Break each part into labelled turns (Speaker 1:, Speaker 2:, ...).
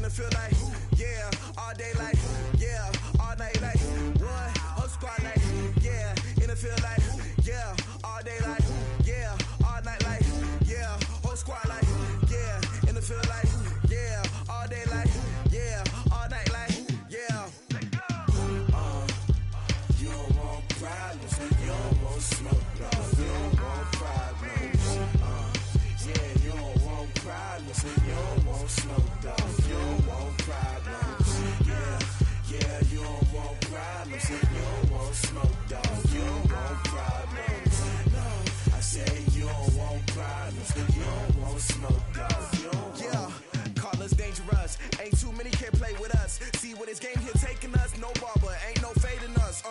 Speaker 1: the field like, yeah, all day like, yeah, all night like, what? Whole squad like, yeah, in the field like, yeah, all day like, yeah, all night like, yeah, whole squad like, yeah, in the field like, yeah, all day like, yeah, all night like, yeah. You don't want problems, you don't want smoke, no, you don't want problems. Yeah, you don't want problems, you don't want smoke, dog, you don't want problems. Yeah, you don't want problems, you don't want smoke, dog, you don't want problems. No, I say you don't want problems, you don't want smoke, dog, you don't want. Yeah, call us dangerous, ain't too many can play with us. See where this game here taking us, no barber, ain't no fading us.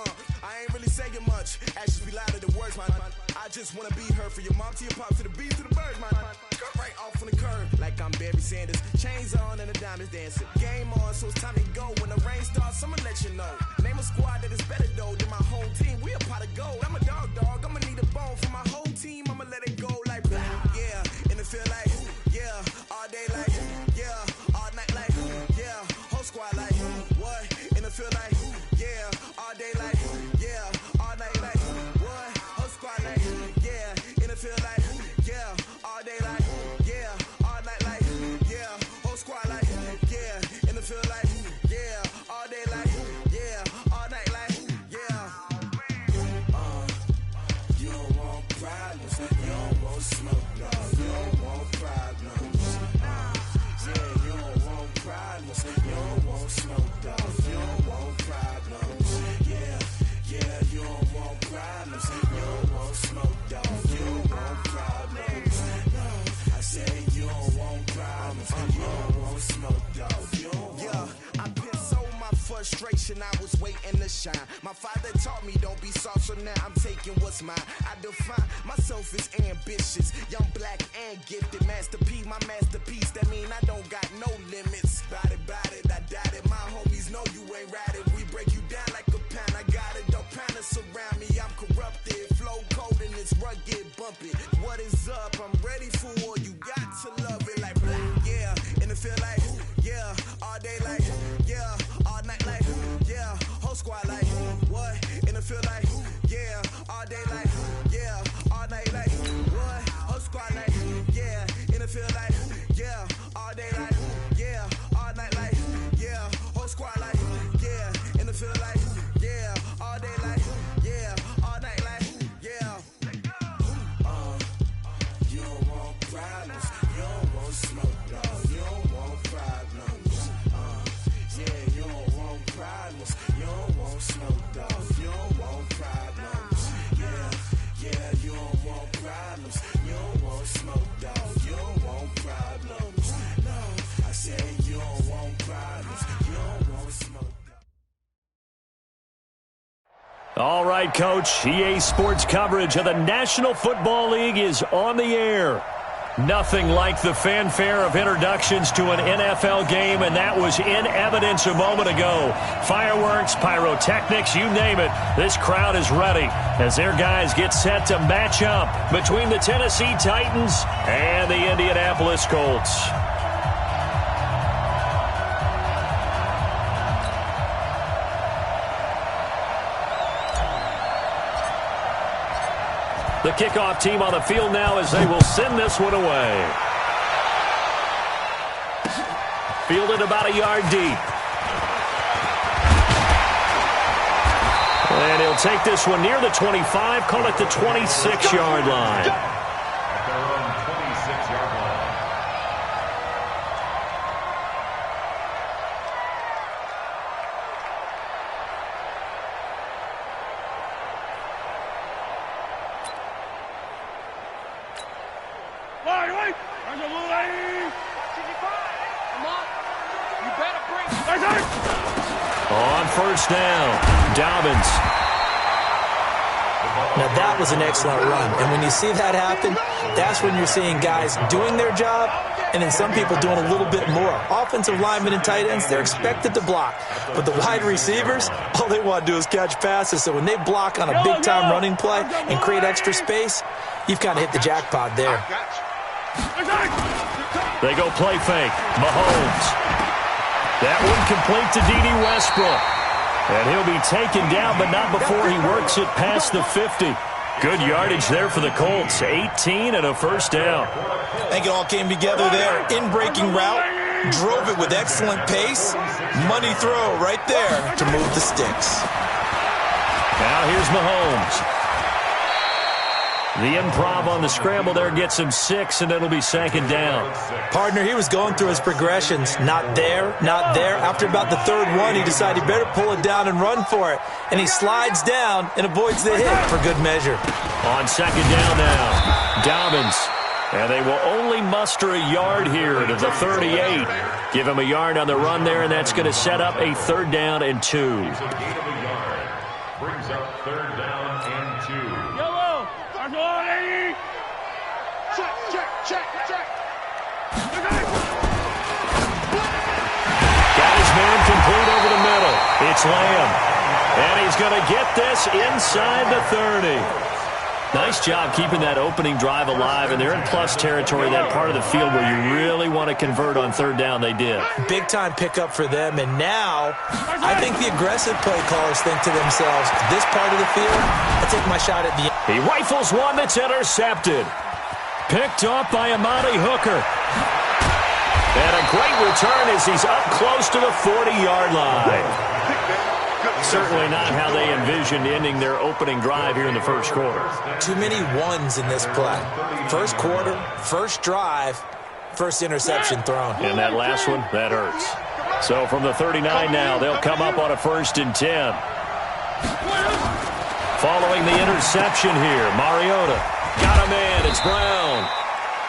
Speaker 1: I ain't really saying much, actions be louder than words, man. I just wanna be heard from your mom to your pop to the beat to the birds, man. Cut right off on the curb, like I'm Barry Sanders. Chains on and the diamonds dancing. Game on, so it's time to go. When the rain starts, I'ma let you know. Name a squad that is better though than my whole team. We a pot of gold. I'm a dog, I'ma need a bone for my whole team. I'ma let it go like, yeah, in the field like, yeah, all day like, yeah, all night like, yeah, whole squad like, what? In the field like, yeah, all day like, yeah, all night like, what? Whole squad like, yeah, in the field like, yeah, all day like, yeah, all night like, yeah, whole squad like, yeah, in the field like, yeah, all day like, yeah, all night like, yeah. You don't want problems, you don't want smoke, no, you don't want problems. Yeah, you don't want problems, you don't want smoke, dog, you don't want problems. Yeah, you don't want problems, you don't want smoke, dog, you don't want problems. No, I say you don't want problems, you don't want smoke, dog, you don't want. Yeah, I been so my frustration, I was waiting to shine. My father taught me don't be soft, so now I'm taking what's mine. I define myself as ambitious, young, black, and gifted. Master P, my masterpiece, that mean I don't got no limits. Bout it, I doubt it. My homies know you ain't ratted. We break you down like a pound. I got it, don't panic surround me. I'm corrupted, flow cold and it's rugged, bumpy. What is up? I'm ready for war. You got to love it like black. Yeah, in the field like, yeah, all day like, yeah, all night like, yeah, whole squad like, what? In the field like, yeah, all day like, yeah, all night like, what? Whole squad like, yeah, in the field like, yeah, all day like, yeah, all night like, yeah, whole squad like, yeah, in the field like, yeah, all day like, yeah, all night like, yeah. You don't want problems, you don't want smoke, no, you don't want problems. Yeah, you don't want problems, you don't want smoke, dog, you don't want problems. Yeah, you don't want problems, you don't want smoke, dog, you don't want problems. No, I say you don't want problems, you don't want smoke.
Speaker 2: All right, Coach, EA Sports coverage of the National Football League is on the air. Nothing like the fanfare of introductions to an NFL game, and that was in evidence a moment ago. Fireworks, pyrotechnics, you name it. This crowd is ready as their guys get set to match up between the Tennessee Titans and the Indianapolis Colts. The kickoff team on the field now as they will send this one away. Fielded about a yard deep. And he'll take this one near the 25, call it the 26-yard line.
Speaker 3: At their own 26-yard line.
Speaker 2: On first down, Dobbins.
Speaker 4: Now that was an excellent run, and when you see that happen, that's when you're seeing guys doing their job and then some people doing a little bit more. Offensive linemen and tight ends, they're expected to block, but the wide receivers, all they want to do is catch passes. So when they block on a big-time running play and create extra space, you've kind of hit the jackpot there.
Speaker 2: They go play fake. Mahomes. That one complete to D.D. Westbrook. And he'll be taken down, but not before he works it past the 50. Good yardage there for the Colts. 18 and a first down.
Speaker 4: I think it all came together there. In-breaking route, drove it with excellent pace. Money throw right there to move the sticks.
Speaker 2: Now here's Mahomes. The improv on the scramble there gets him 6, and it'll be second down.
Speaker 4: Partner, he was going through his progressions. Not there, not there. After about the third one, he decided he better pull it down and run for it. And he slides down and avoids the hit for good measure.
Speaker 2: On second down now, Dobbins. And they will only muster a yard here to the 38. Give him a yard on the run there, and that's going to set up a 3rd down and 2.
Speaker 3: Brings up 3rd down and 2.
Speaker 2: Got his man complete over the middle. It's Lamb. And he's going to get this inside the 30. Nice job keeping that opening drive alive, and they're in plus territory, that part of the field where you really want to convert on 3rd down. They did.
Speaker 4: Big-time pickup for them, and now I think the aggressive play callers think to themselves, this part of the field, I'll take my shot at the end.
Speaker 2: He rifles one that's intercepted. Picked off by Amani Hooker. And a great return as he's up close to the 40-yard line. Certainly not how they envisioned ending their opening drive here in the first quarter.
Speaker 4: Too many ones in this play. First quarter, first drive, first interception thrown.
Speaker 2: And that last one, that hurts. So from the 39 now, they'll come up on a 1st and 10. Following the interception here, Mariota got a man. It's Brown.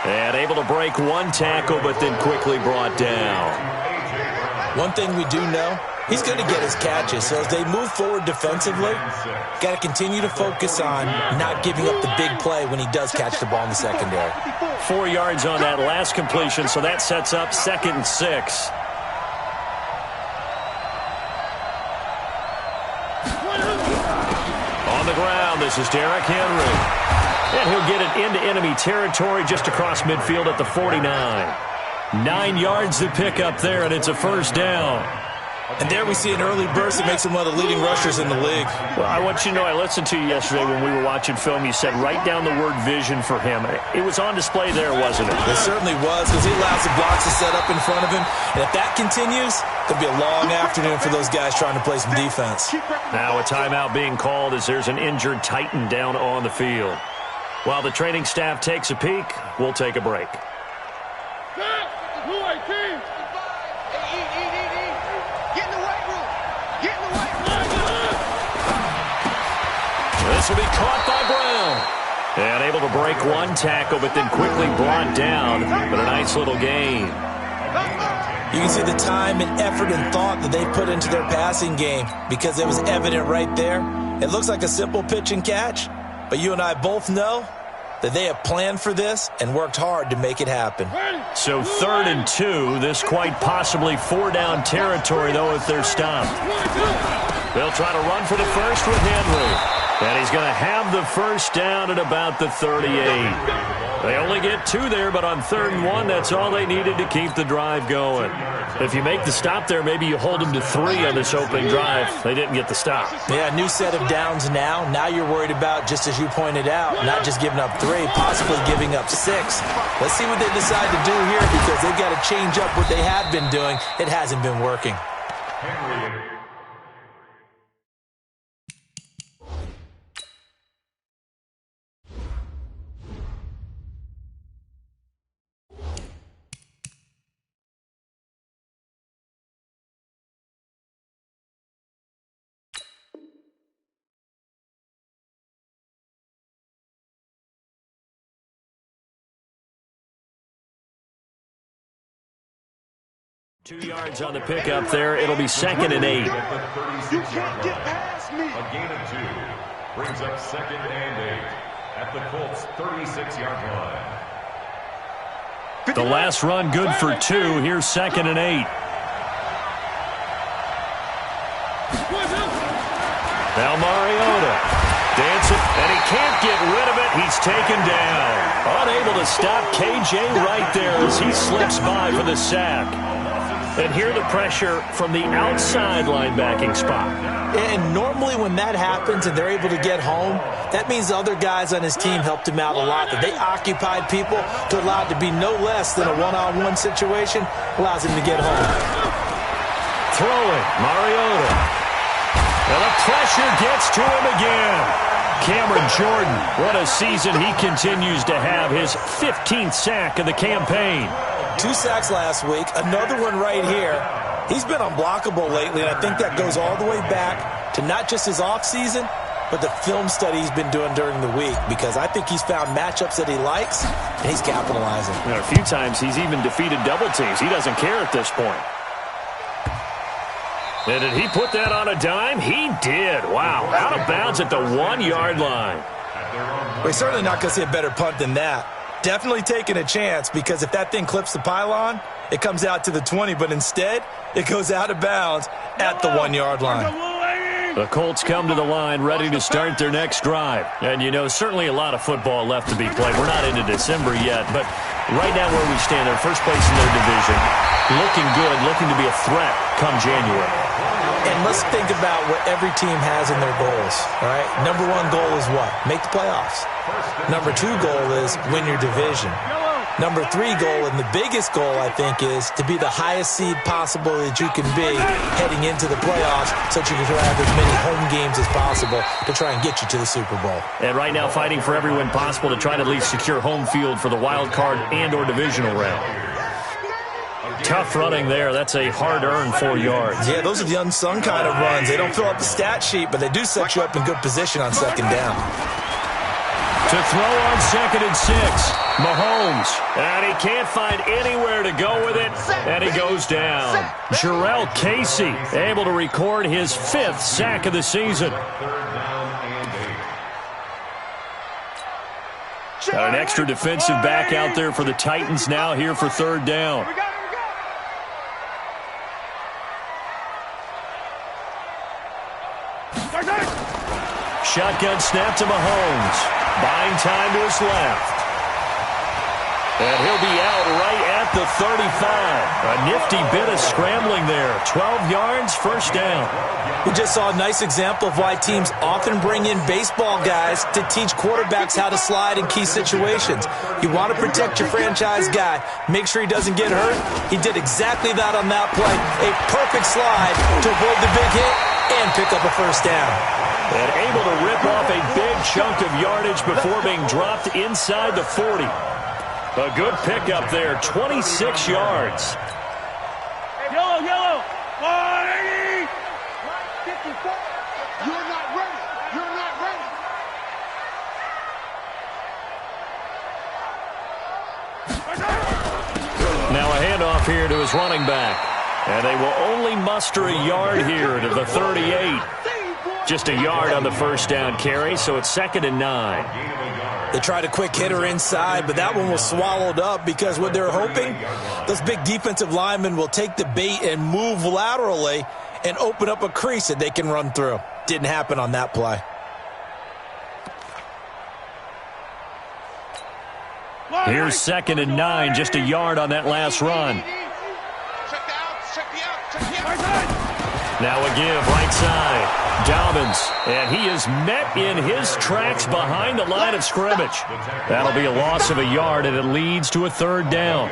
Speaker 2: And able to break one tackle, but then quickly brought down.
Speaker 4: One thing we do know, he's going to get his catches. So as they move forward defensively, got to continue to focus on not giving up the big play when he does catch the ball in the secondary.
Speaker 2: 4 yards on that last completion, so that sets up 2nd and 6. On the ground, this is Derrick Henry. And he'll get it into enemy territory just across midfield at the 49. 9 yards to pick up there, and it's a 1st down.
Speaker 4: And there we see an early burst that makes him one of the leading rushers in the league.
Speaker 2: Well, I want you to know, I listened to you yesterday when we were watching film. You said write down the word vision for him. It was on display there, wasn't it?
Speaker 4: It certainly was, because he allows the blocks to set up in front of him. And if that continues, it'll be a long afternoon for those guys trying to play some defense.
Speaker 2: Now a timeout being called as there's an injured Titan down on the field. While the training staff takes a peek, we'll take a break. This will be caught by Brown. And able to break one tackle, but then quickly brought down. But a nice little gain.
Speaker 4: You can see the time and effort and thought that they put into their passing game, because it was evident right there. It looks like a simple pitch and catch, but you and I both know that they have planned for this and worked hard to make it happen.
Speaker 2: So 3rd and 2, this quite possibly 4-down territory, though, if they're stopped. They'll try to run for the first with Henry. And he's going to have the 1st down at about the 38. They only get 2 there, but on 3rd and 1, that's all they needed to keep the drive going. If you make the stop there, maybe you hold them to 3 on this opening drive. They didn't get the stop.
Speaker 4: Yeah, new set of downs now. Now you're worried about, just as you pointed out, not just giving up 3, possibly giving up 6. Let's see what they decide to do here, because they've got to change up what they have been doing. It hasn't been working.
Speaker 3: Henry.
Speaker 2: 2 yards on the pickup there. It'll be 2nd and 8.
Speaker 3: You can't get past me. A gain of 2 brings up 2nd and 8 at the Colts 36-yard line.
Speaker 2: The last run good for 2. Here's 2nd and 8. Now Mariota dancing, and he can't get rid of it. He's taken down. Unable to stop KJ right there as he slips by for the sack. And here the pressure from the outside linebacking spot.
Speaker 4: And normally when that happens and they're able to get home, that means the other guys on his team helped him out a lot. That they occupied people to allow it to be no less than a one-on-one situation, allows him to get home.
Speaker 2: Throwing, Mariota. And the pressure gets to him again. Cameron Jordan, what a season he continues to have. His 15th sack of the campaign.
Speaker 4: 2 sacks last week, another one right here. He's been unblockable lately, and I think that goes all the way back to not just his offseason, but the film study he's been doing during the week, because I think he's found matchups that he likes, and he's capitalizing.
Speaker 2: And a few times he's even defeated double teams. He doesn't care at this point. And did he put that on a dime? He did. Wow. Out of bounds at the 1-yard line.
Speaker 4: We're certainly not going to see a better punt than that. Definitely taking a chance, because if that thing clips the pylon, it comes out to the 20, but instead it goes out of bounds at the 1-yard line.
Speaker 2: The Colts come to the line ready to start their next drive. And, you know, certainly a lot of football left to be played. We're not into December yet, but right now where we stand, they're first place in their division, looking good, looking to be a threat come January.
Speaker 4: And let's think about what every team has in their goals, all right? Number 1 goal is what? Make the playoffs. Number 2 goal is win your division. Number 3 goal, and the biggest goal, I think, is to be the highest seed possible that you can be heading into the playoffs, so that you can have as many home games as possible to try and get you to the Super Bowl.
Speaker 2: And right now fighting for every win possible to try to at least secure home field for the wild card and or divisional round. Tough running there. That's a hard-earned 4 yards.
Speaker 4: Yeah, those are the unsung kind of runs. They don't fill up the stat sheet, but they do set you up in good position on second down.
Speaker 2: To throw on 2nd and 6, Mahomes. And he can't find anywhere to go with it, and he goes down. Jarrell Casey able to record his 5th sack of the season. Got an extra defensive back out there for the Titans now here for 3rd down. Shotgun snap to Mahomes. Buying time to his left. And he'll be out right at the 35. A nifty bit of scrambling there. 12 yards, 1st down.
Speaker 4: We just saw a nice example of why teams often bring in baseball guys to teach quarterbacks how to slide in key situations. You want to protect your franchise guy. Make sure he doesn't get hurt. He did exactly that on that play. A perfect slide to avoid the big hit and pick up a 1st down.
Speaker 2: And able to rip off a big chunk of yardage before being dropped inside the 40. A good pickup there, 26 yards.
Speaker 5: Yellow, yellow. 180. 54. You're not ready. You're not ready.
Speaker 2: Now a handoff here to his running back. And they will only muster a yard here to the 38. Just a yard on the 1st down carry, so it's 2nd and 9.
Speaker 4: They tried a quick hitter inside, but that one was swallowed up because what they're hoping, those big defensive linemen will take the bait and move laterally and open up a crease that they can run through. Didn't happen on that play.
Speaker 2: Here's 2nd and 9, just a yard on that last run. Now a give, right side. Dobbins, and he is met in his tracks behind the line of scrimmage. That'll be a loss of a yard, and it leads to a 3rd down.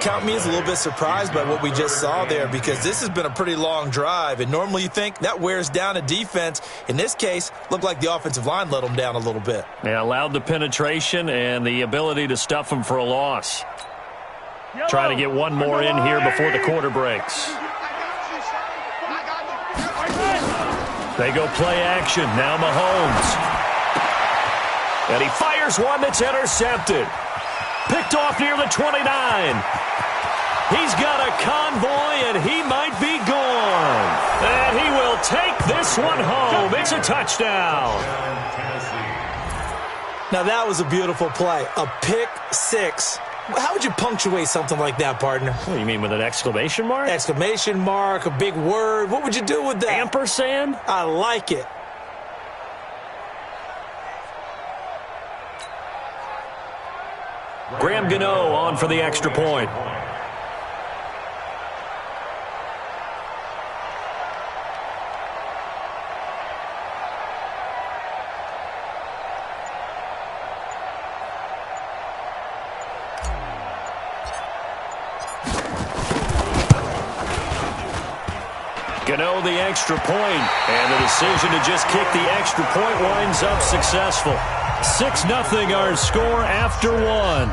Speaker 4: Count me as a little bit surprised by what we just saw there, because this has been a pretty long drive, and normally you think that wears down a defense. In this case, looked like the offensive line let them down a little bit.
Speaker 2: They allowed the penetration and the ability to stuff them for a loss. Try to get one more in here before the quarter breaks. They go play action. Now Mahomes. And he fires one that's intercepted. Picked off near the 29. He's got a convoy, and he might be gone. And he will take this one home. It's a touchdown.
Speaker 4: Now that was a beautiful play. A pick 6. How would you punctuate something like that, partner?
Speaker 2: What do you mean, with an exclamation mark?
Speaker 4: Exclamation mark, a big word. What would you do with that?
Speaker 2: Ampersand?
Speaker 4: I like it.
Speaker 2: Graham Gano on for the extra point. You know the extra point, and the decision to just kick the extra point winds up successful. 6-0 our score after one.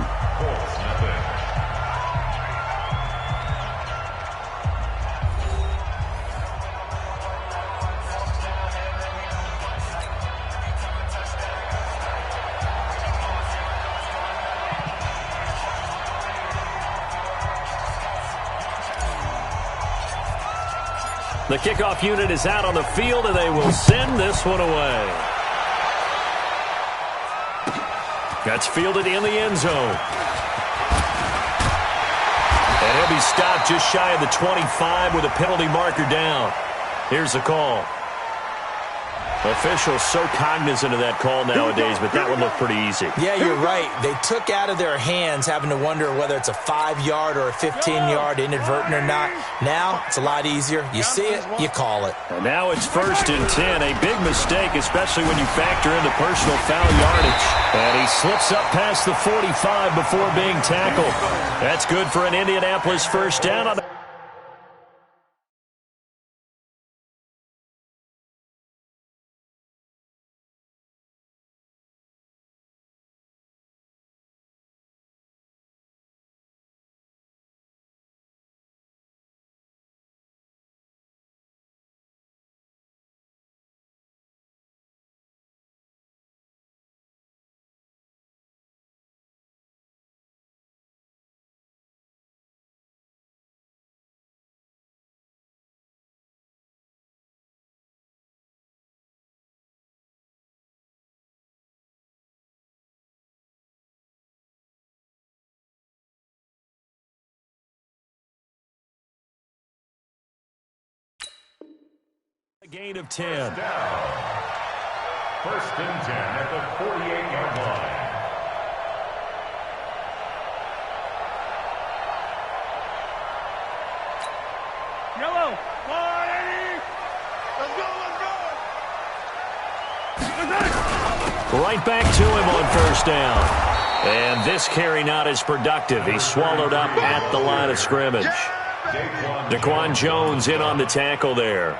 Speaker 2: The kickoff unit is out on the field, and they will send this one away. That's fielded in the end zone. And he'll be stopped just shy of the 25 with a penalty marker down. Here's the call. Officials so cognizant of that call nowadays, but that one looked pretty easy.
Speaker 4: Yeah, you're right. They took out of their hands having to wonder whether it's a 5-yard or a 15-yard inadvertent or not. Now, it's a lot easier. You see it, you call it.
Speaker 2: And now it's 1st and 10. A big mistake, especially when you factor in the personal foul yardage. And he slips up past the 45 before being tackled. That's good for an Indianapolis first down on a gain of 10.
Speaker 3: First down. 1st and 10 at the 48-yard line.
Speaker 5: Yellow. 480. Let's go.
Speaker 2: Right back to him on first down. And this carry not as productive. He swallowed up at the line of scrimmage. Daquan Jones in on the tackle there.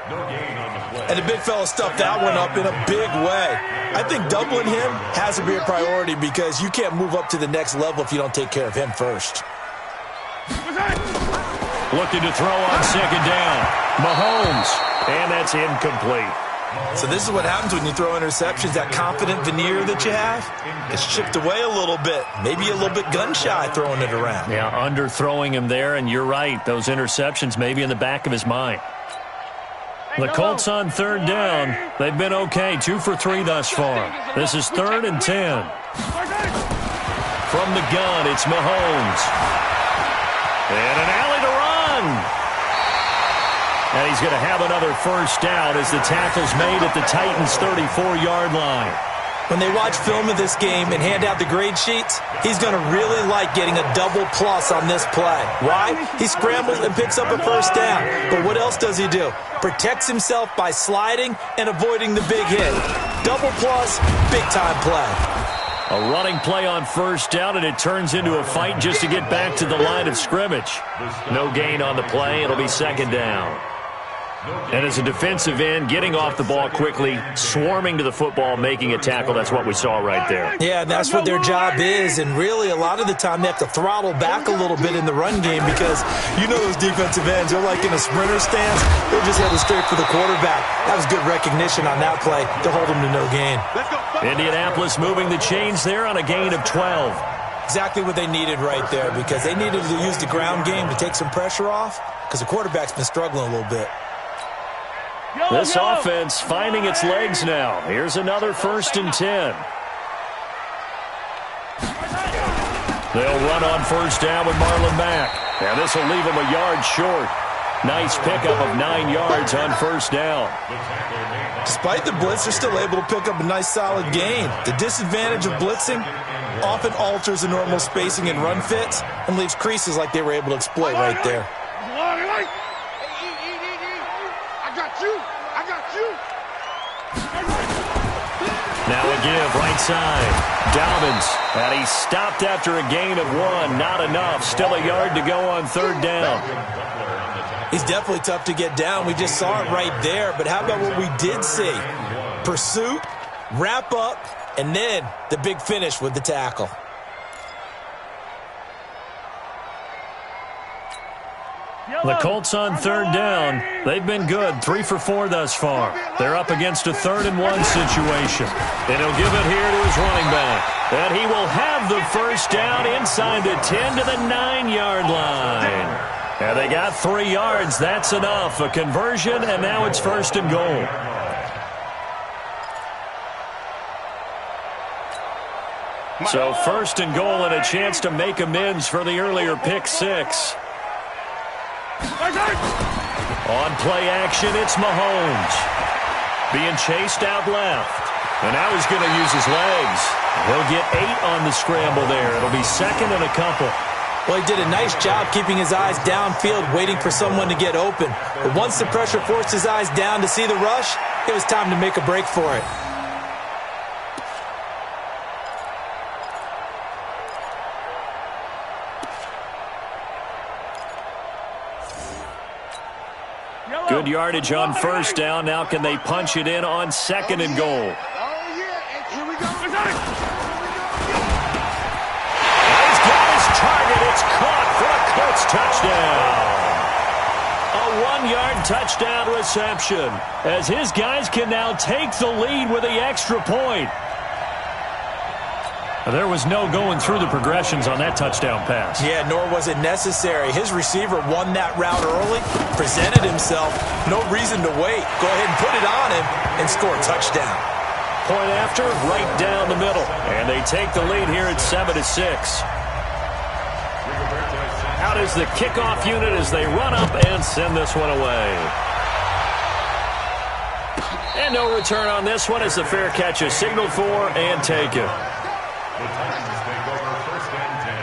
Speaker 4: And the big fella stuffed that one up in a big way. I think doubling him has to be a priority because you can't move up to the next level if you don't take care of him first.
Speaker 2: Looking to throw on 2nd down. Mahomes. And that's incomplete.
Speaker 4: So this is what happens when you throw interceptions. That confident veneer that you have, it's chipped away a little bit. Maybe a little bit gun-shy throwing it around.
Speaker 2: Yeah, underthrowing him there, and you're right. Those interceptions may be in the back of his mind. The Colts on 3rd down. They've been okay, 2 for 3 thus far. This is 3rd and 10. From the gun, it's Mahomes. And an alley to run. And he's going to have another first down as the tackle's made at the Titans' 34-yard line.
Speaker 4: When they watch film of this game and hand out the grade sheets, he's going to really like getting a double plus on this play. Why? He scrambles and picks up a first down. But what else does he do? Protects himself by sliding and avoiding the big hit. Double plus, big-time play.
Speaker 2: A running play on first down, and it turns into a fight just to get back to the line of scrimmage. No gain on the play. It'll be 2nd down. And as a defensive end, getting off the ball quickly, swarming to the football, making a tackle, that's what we saw right there.
Speaker 4: Yeah, that's what their job is, and really a lot of the time they have to throttle back a little bit in the run game because you know those defensive ends, they're like in a sprinter stance. They're just headed straight for the quarterback. That was good recognition on that play to hold them to no gain.
Speaker 2: Indianapolis moving the chains there on a gain of 12.
Speaker 4: Exactly what they needed right there because they needed to use the ground game to take some pressure off because the quarterback's been struggling a little bit.
Speaker 2: This offense finding its legs now. Here's another 1st and 10. They'll run on first down with Marlon back. Now this will leave them a yard short. Nice pickup of 9 yards on first down.
Speaker 4: Despite the blitz, they're still able to pick up a nice solid gain. The disadvantage of blitzing often alters the normal spacing and run fits and leaves creases like they were able to exploit right there.
Speaker 2: Now a give, right side. Dobbins, and he stopped after a gain of 1. Not enough. Still a yard to go on 3rd down.
Speaker 4: He's definitely tough to get down. We just saw it right there. But how about what we did see? Pursuit, wrap up, and then the big finish with the tackle.
Speaker 2: The Colts on third down. They've been good, 3 for 4 thus far. They're up against a 3rd and 1 situation. And he'll give it here to his running back. And he will have the first down inside the 10 to the 9-yard line. And they got 3 yards. That's enough. A conversion, and now it's 1st and goal. So 1st and goal and a chance to make amends for the earlier pick 6. On play action, it's Mahomes. Being chased out left. And now he's going to use his legs. He'll get 8 on the scramble there. It'll be 2nd and a couple.
Speaker 4: Well, he did a nice job keeping his eyes downfield, waiting for someone to get open. But once the pressure forced his eyes down to see the rush, it was time to make a break for it.
Speaker 2: Good yardage on 1st down. Now can they punch it in on 2nd and goal?
Speaker 5: Here we go.
Speaker 2: He's got his target. It's caught for a Colts touchdown. A 1-yard touchdown reception as his guys can now take the lead with the extra point. There was no going through the progressions on that touchdown pass.
Speaker 4: Yeah, nor was it necessary. His receiver won that route early, presented himself, no reason to wait. Go ahead and put it on him and score a touchdown.
Speaker 2: Point after, right down the middle. And they take the lead here at 7-6. Out is the kickoff unit as they run up and send this one away. And no return on this one as the fair catch is signaled for and taken.
Speaker 3: The Titans take over 1st and 10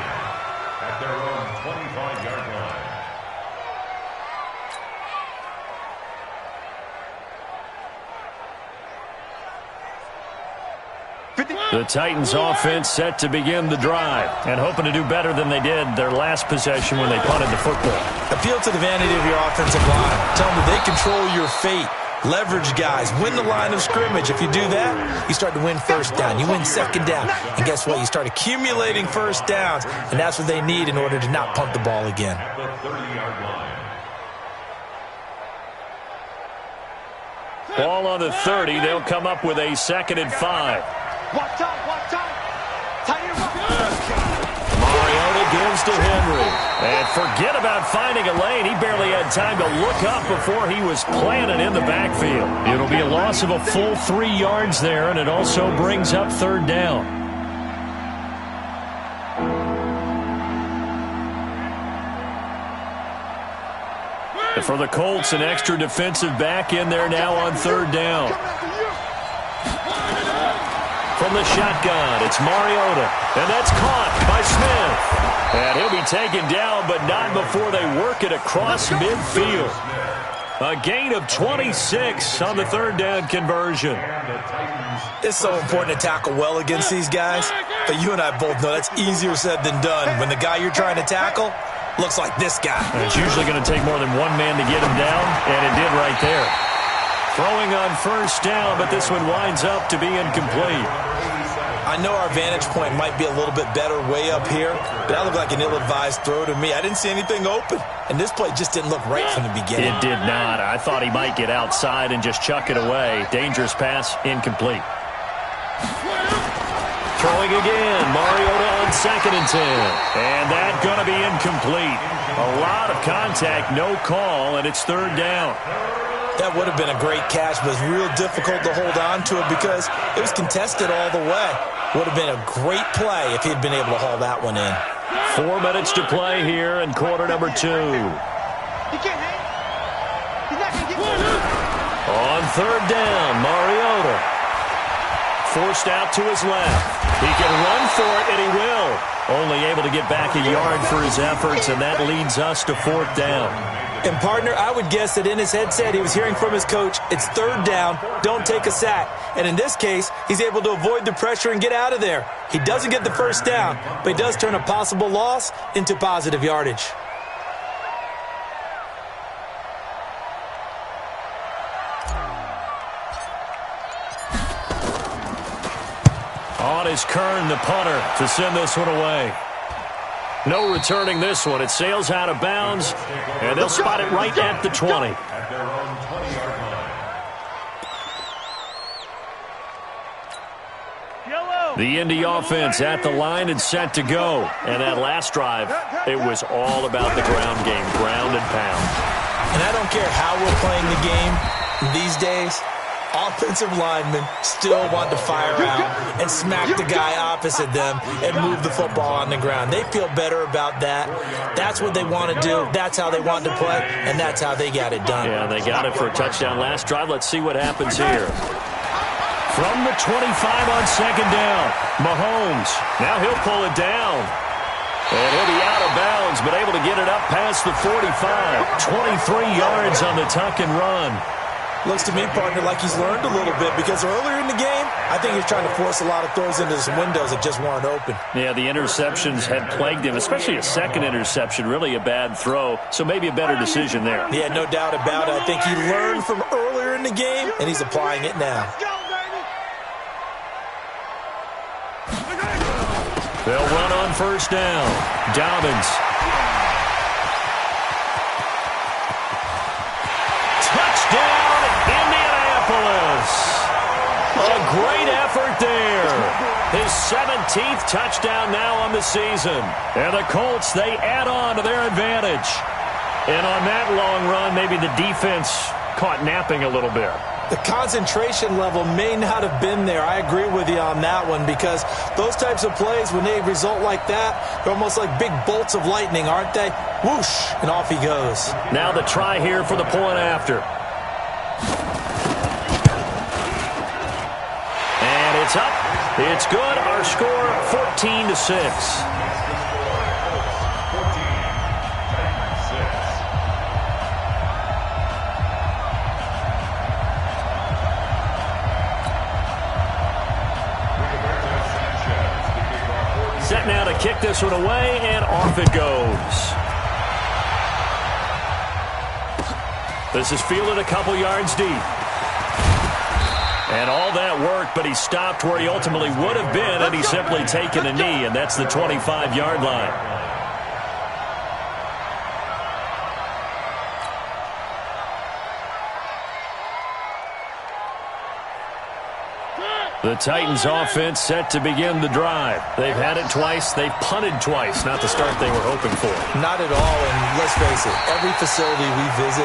Speaker 3: at their own 25-yard line.
Speaker 2: The Titans offense set to begin the drive and hoping to do better than they did their last possession when they punted the football.
Speaker 4: Appeal to the vanity of your offensive line. Tell them that they control your fate. Leverage guys. Win the line of scrimmage. If you do that, you start to win 1st down. You win 2nd down. And guess what? You start accumulating 1st downs. And that's what they need in order to not punt the ball again.
Speaker 3: At the 30-yard line.
Speaker 2: Ball on the 30. They'll come up with a 2nd and 5.
Speaker 5: Watch time.
Speaker 2: Mariota gives to Henry. And forget about finding a lane. He barely had time to look up before he was planted in the backfield. It'll be a loss of a full 3 yards there, and it also brings up 3rd down. And for the Colts, an extra defensive back in there now on 3rd down. From the shotgun, it's Mariota, and that's caught by Smith. And he'll be taken down, but not before they work it across midfield. A gain of 26 on the 3rd down conversion.
Speaker 4: It's so important to tackle well against these guys, but you and I both know that's easier said than done. When the guy you're trying to tackle looks like this guy.
Speaker 2: And it's usually going to take more than one man to get him down, and it did right there. Throwing on 1st down, but this one winds up to be incomplete.
Speaker 4: I know our vantage point might be a little bit better way up here, but that looked like an ill-advised throw to me. I didn't see anything open, and this play just didn't look right from the beginning.
Speaker 2: It did not. I thought he might get outside and just chuck it away. Dangerous pass, incomplete. Throwing again, Mariota on 2nd and 10. And that's going to be incomplete. A lot of contact, no call, and it's 3rd down.
Speaker 4: That would have been a great catch, but it's real difficult to hold on to it because it was contested all the way. Would have been a great play if he'd been able to haul that one in.
Speaker 2: 4 minutes to play here in quarter number 2.
Speaker 5: He can't hang. He's not going to get
Speaker 2: On 3rd down, Mariota. Forced out to his left. He can run for it, and he will. Only able to get back a yard for his efforts, and that leads us to 4th down.
Speaker 4: And, partner, I would guess that in his headset he was hearing from his coach, it's 3rd down, don't take a sack. And in this case, he's able to avoid the pressure and get out of there. He doesn't get the 1st down, but he does turn a possible loss into positive yardage.
Speaker 2: is Kern, the punter, to send this one away. No returning this one. It sails out of bounds, and they'll spot it right at the 20.
Speaker 3: At their own 20-yard line.
Speaker 2: The Indy offense at the line and set to go. And that last drive, it was all about the ground game, ground and pound.
Speaker 4: And I don't care how we're playing the game these days, offensive linemen still want to fire out and smack the guy opposite them and move the football on the ground. They feel better about that. That's what they want to do. That's how they want to play, and that's how they got it done.
Speaker 2: Yeah, they got it for a touchdown last drive. Let's see what happens here. From the 25 on second down, Mahomes. Now he'll pull it down. And he'll be out of bounds, but able to get it up past the 45. 23 yards on the tuck and run.
Speaker 4: Looks to me, partner, like he's learned a little bit, because earlier in the game, I think he's trying to force a lot of throws into some windows that just weren't open.
Speaker 2: Yeah, the interceptions had plagued him, especially a second interception, really a bad throw, so maybe a better decision there.
Speaker 4: Yeah, no doubt about it. I think he learned from earlier in the game, and he's applying it now.
Speaker 2: They'll run on first down. Dobbins. Touchdown, Indianapolis. A great effort there. His 17th touchdown now on the season. And the Colts, they add on to their advantage. And on that long run, maybe the defense caught napping a little bit.
Speaker 4: The concentration level may not have been there. I agree with you on that one, because those types of plays, when they result like that, they're almost like big bolts of lightning, aren't they? Whoosh, and off he goes.
Speaker 2: Now the try here for the point after. And it's up. It's good. Our score, 14-6. Set now to kick this one away, and off it goes. This is fielded a couple yards deep. And all that work, but he stopped where he ultimately would have been had he simply taken a knee, and that's the 25-yard line. The Titans offense set to begin the drive. They've had it twice. They've punted twice. Not the start they were hoping for.
Speaker 4: Not at all, and let's face it, every facility we visit,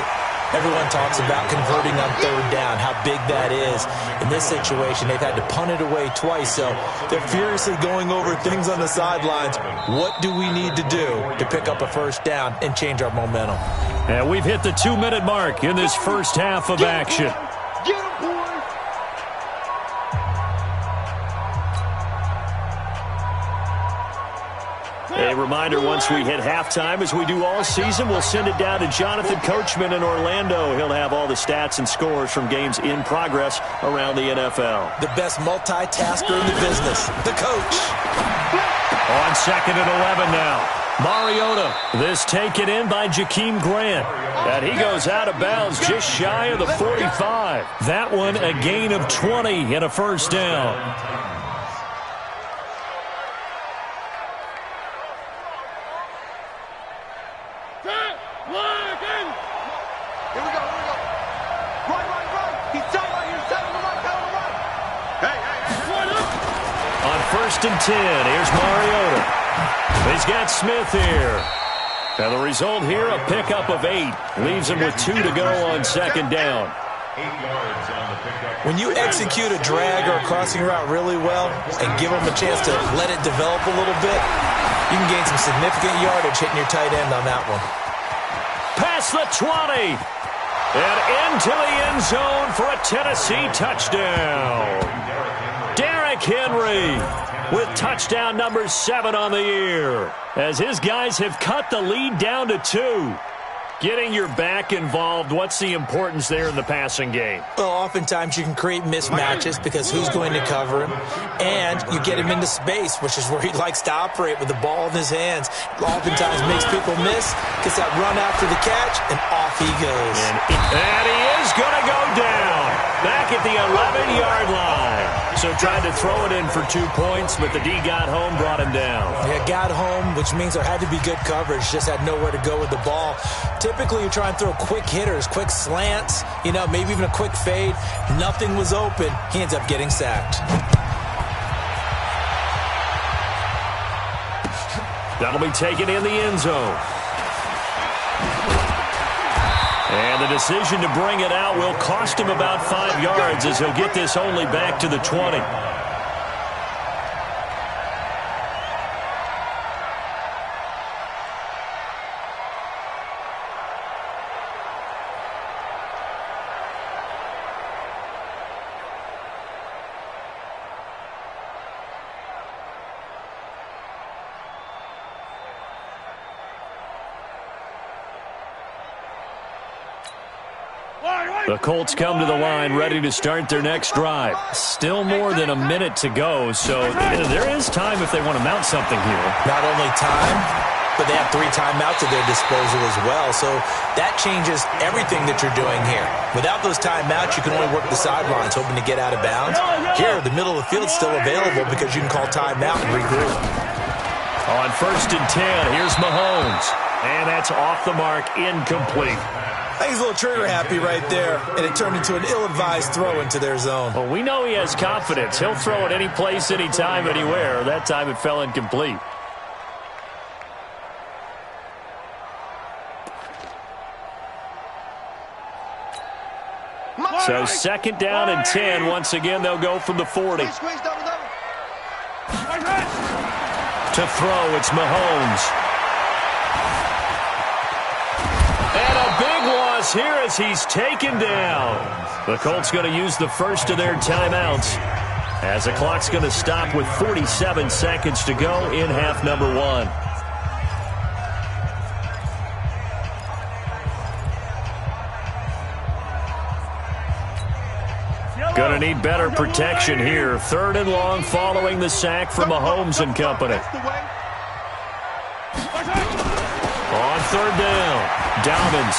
Speaker 4: everyone talks about converting on third down, how big that is. In this situation, they've had to punt it away twice, so they're furiously going over things on the sidelines. What do we need to do to pick up a first down and change our momentum?
Speaker 2: And we've hit the 2-minute mark in this first half of action. A reminder, once we hit halftime, as we do all season, we'll send it down to Jonathan Coachman in Orlando. He'll have all the stats and scores from games in progress around the NFL.
Speaker 4: The best multitasker in the business, the coach.
Speaker 2: On second and 11 now. Mariota, this taken in by Jakeem Grant. And he goes out of bounds just shy of the 45. That one a gain of 20 and a first down. First and 10. Here's Mariota. He's got Smith here. And the result here, a pickup of 8. Leaves him with 2 to go on second down.
Speaker 3: 8 yards on the pickup.
Speaker 4: When you execute a drag or a crossing route really well and give them a chance to let it develop a little bit, you can gain some significant yardage hitting your tight end on that one.
Speaker 2: Past the 20. And into the end zone for a Tennessee touchdown. Derrick Henry with touchdown number 7 on the year, as his guys have cut the lead down to 2. Getting your back involved, what's the importance there in the passing game?
Speaker 4: Well, oftentimes you can create mismatches because who's going to cover him, and you get him into space, which is where he likes to operate with the ball in his hands. Oftentimes makes people miss, gets that run after the catch, and off he goes.
Speaker 2: And he is going to go down back at the 11-yard line. So tried to throw it in for 2 points, but the D got home, brought him down.
Speaker 4: Yeah, got home, which means there had to be good coverage. Just had nowhere to go with the ball. Typically, you try and throw quick hitters, quick slants, maybe even a quick fade. Nothing was open. He ends up getting sacked.
Speaker 2: That'll be taken in the end zone. And the decision to bring it out will cost him about 5 yards as he'll get this only back to the 20. The Colts come to the line ready to start their next drive. Still more than a minute to go, so there is time if they want to mount something here.
Speaker 4: Not only time, but they have 3 timeouts at their disposal as well, so that changes everything that you're doing here. Without those timeouts, you can only work the sidelines, hoping to get out of bounds. Here, the middle of the field's still available because you can call timeout and regroup.
Speaker 2: On 1st and 10, here's Mahomes. And that's off the mark, incomplete.
Speaker 4: I think he's a little trigger happy right there, and it turned into an ill-advised throw into their zone.
Speaker 2: Well, we know he has confidence. He'll throw it any place, anytime, anywhere. That time it fell incomplete. So 2nd down and 10. Once again, they'll go from the 40. To throw, it's Mahomes. And a big loss here as he's taken down. The Colts going to use the first of their timeouts as the clock's going to stop with 47 seconds to go in half number 1. Going to need better protection here. 3rd and long following the sack from Mahomes and company. On 3rd down, Dobbins.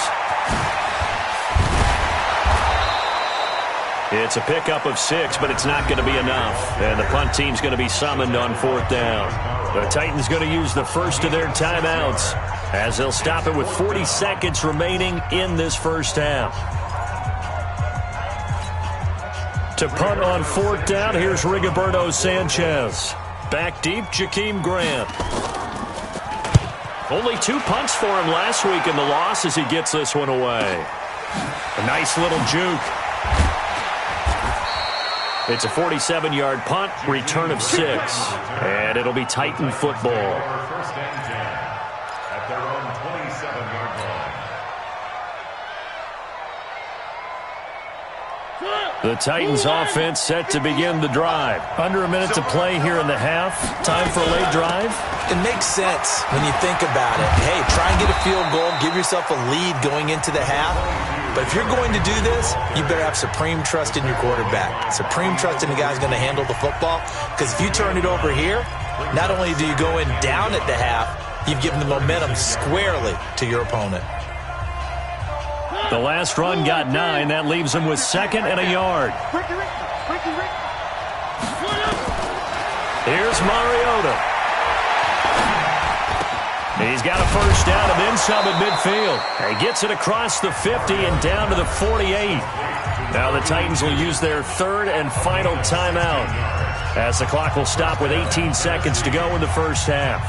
Speaker 2: It's a pickup of 6, but it's not going to be enough. And the punt team's going to be summoned on 4th down. The Titans going to use the first of their timeouts as they'll stop it with 40 seconds remaining in this first half. To punt on 4th down, here's Rigoberto Sanchez. Back deep, Jakeem Grant. Only 2 punts for him last week in the loss as he gets this one away. A nice little juke. It's a 47-yard punt, return of 6. And it'll be Titan football.
Speaker 3: First and 10 at their own 27-yard line.
Speaker 2: The Titans offense set to begin the drive. Under a minute to play here in the half. Time for a late drive.
Speaker 4: It makes sense when you think about it. Hey, try and get a field goal. Give yourself a lead going into the half. But if you're going to do this, you better have supreme trust in your quarterback. Supreme trust in the guy's going to handle the football. Because if you turn it over here, not only do you go in down at the half, you've given the momentum squarely to your opponent.
Speaker 2: The last run got 9. That leaves him with 2nd and a yard. Here's Mariota. He's got a first down and then some at midfield. He gets it across the 50 and down to the 48. Now the Titans will use their 3rd and final timeout as the clock will stop with 18 seconds to go in the first half.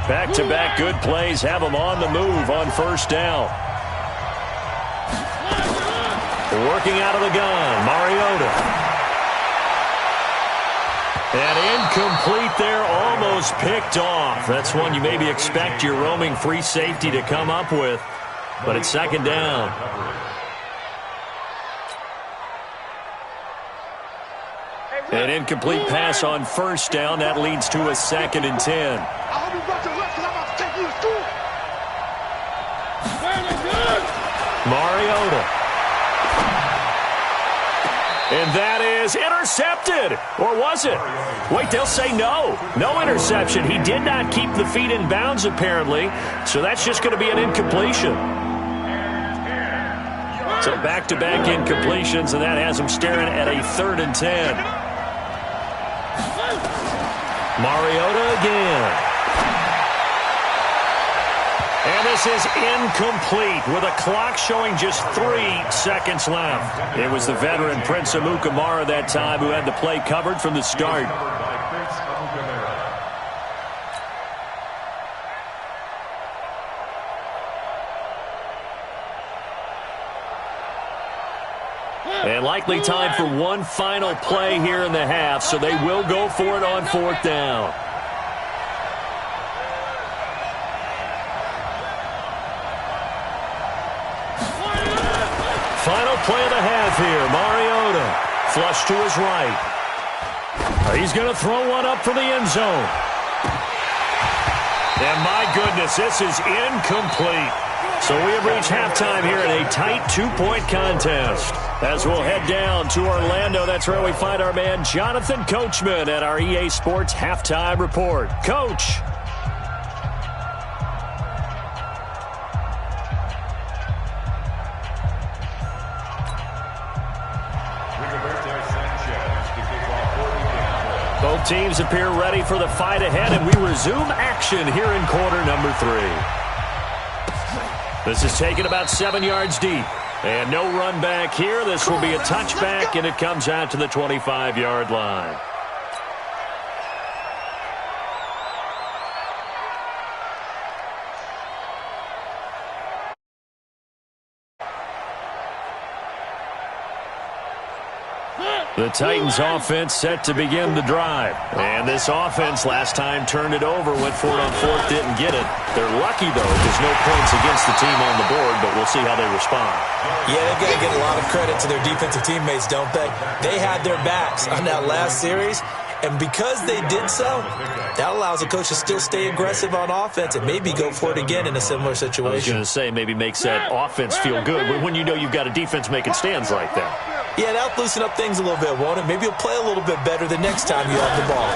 Speaker 2: Back-to-back good plays have them on the move on 1st down. Working out of the gun, Mariota. And incomplete there, almost picked off. That's one you maybe expect your roaming free safety to come up with, but it's 2nd down. An incomplete pass on 1st down. That leads to a 2nd and 10.
Speaker 5: I hope you brought your lunch because I'm about to take you to school.
Speaker 2: Mariota. And that is intercepted. Or was it? Wait, they'll say no. No interception. He did not keep the feet in bounds, apparently. So that's just going to be an incompletion. So back-to-back incompletions, and that has him staring at a 3rd and 10. Mariota again. And this is incomplete with a clock showing just 3 seconds left. It was the veteran Prince Amukamara that time who had the play covered from the start. And likely time for one final play here in the half, so they will go for it on 4th down. Final play of the half here. Mariota flush to his right. He's going to throw one up for the end zone. And my goodness, this is incomplete. So we have reached halftime here in a tight 2-point contest. As we'll head down to Orlando, that's where we find our man Jonathan Coachman at our EA Sports Halftime Report. Coach. Both teams appear ready for the fight ahead, and we resume action here in quarter number 3. This is taken about 7 yards deep. And no run back here. This will be a touchback, and it comes out to the 25-yard line. The Titans offense set to begin the drive. And this offense last time turned it over, went for it on 4th, didn't get it. They're lucky, though. There's no points against the team on the board, but we'll see how they respond.
Speaker 4: Yeah, they've got to get a lot of credit to their defensive teammates, don't they? They had their backs on that last series, and because they did so, that allows the coach to still stay aggressive on offense and maybe go for it again in a similar situation.
Speaker 2: I was going to say maybe makes that offense feel good when you know you've got a defense making stands like that.
Speaker 4: Yeah, that'll loosen up things a little bit, won't it? Maybe you'll play a little bit better the next time you have the ball.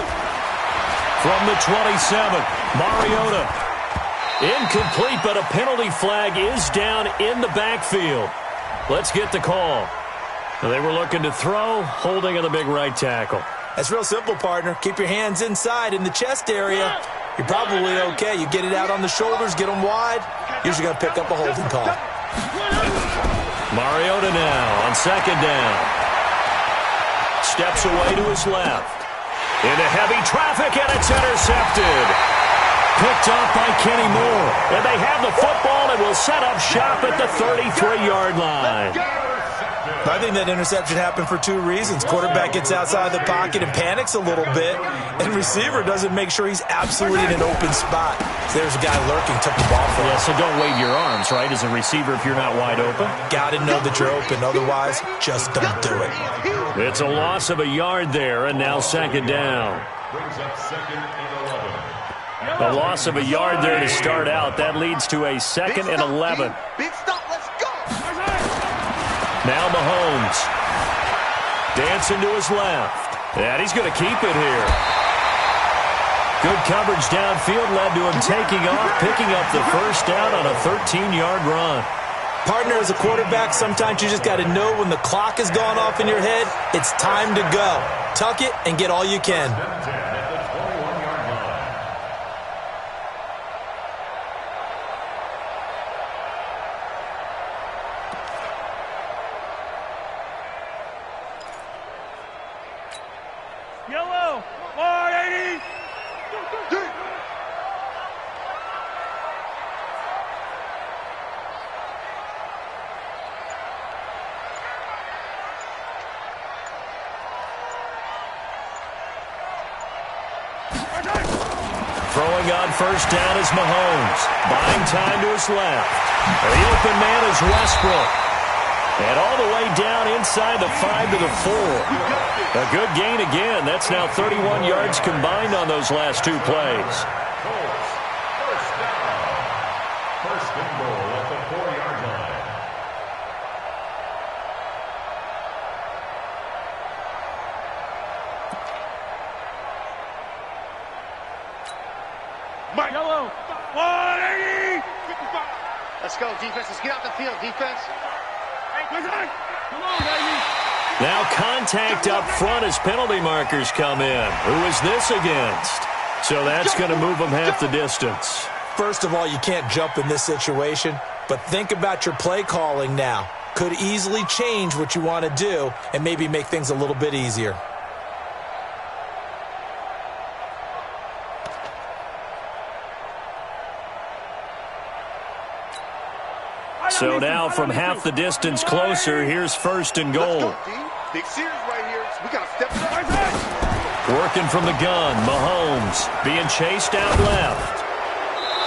Speaker 2: From the 27, Mariota. Incomplete, but a penalty flag is down in the backfield. Let's get the call. They were looking to throw, holding on the big right tackle.
Speaker 4: That's real simple, partner. Keep your hands inside in the chest area. You're probably okay. You get it out on the shoulders, get them wide. Usually going to pick up a holding call.
Speaker 2: Mariota now on 2nd down. Steps away to his left. Into heavy traffic, and it's intercepted. Picked off by Kenny Moore. And they have the football and will set up shop at the 33-yard line.
Speaker 4: I think that interception happened for 2 reasons. Quarterback gets outside the pocket and panics a little bit, and receiver doesn't make sure he's absolutely in an open spot. So there's a guy lurking, took the ball from him.
Speaker 2: Yeah, so don't wave your arms, right, as a receiver if you're not wide open.
Speaker 4: Got to know that you're open. Otherwise, just don't do it.
Speaker 2: It's a loss of a yard there, and now 2nd down.
Speaker 3: Brings up 2nd and 11.
Speaker 2: A loss of a yard there to start out. That leads to a 2nd and 11.
Speaker 5: Big stop, let's go.
Speaker 2: Now Mahomes. Dancing to his left. And he's going to keep it here. Good coverage downfield led to him taking off, picking up the 1st down on a 13-yard run.
Speaker 4: Partner, as a quarterback, sometimes you just got to know when the clock has gone off in your head, it's time to go. Tuck it and get all you can.
Speaker 5: Yellow, 480.
Speaker 2: Throwing on 1st down is Mahomes. Buying time to his left. The open man is Westbrook. And all the way down inside the 5 to the 4. A good gain again. That's now 31 yards combined on those last 2 plays.
Speaker 3: Colts, 1st down. 1st and goal at the 4-yard line.
Speaker 5: Yellow.
Speaker 6: 180.
Speaker 5: Let's go, defense. Let's get out the field, defense.
Speaker 6: Come on, baby.
Speaker 2: Now contact up front as penalty markers come in. Who is this against? So that's going to move them half the distance.
Speaker 4: First of all, you can't jump in this situation, but think about your play calling now. Could easily change what you want to do and maybe make things a little bit easier.
Speaker 2: So now from half the distance closer, here's first and goal.
Speaker 6: Big series right here. We got to step it up.
Speaker 2: Working from the gun, Mahomes being chased out left.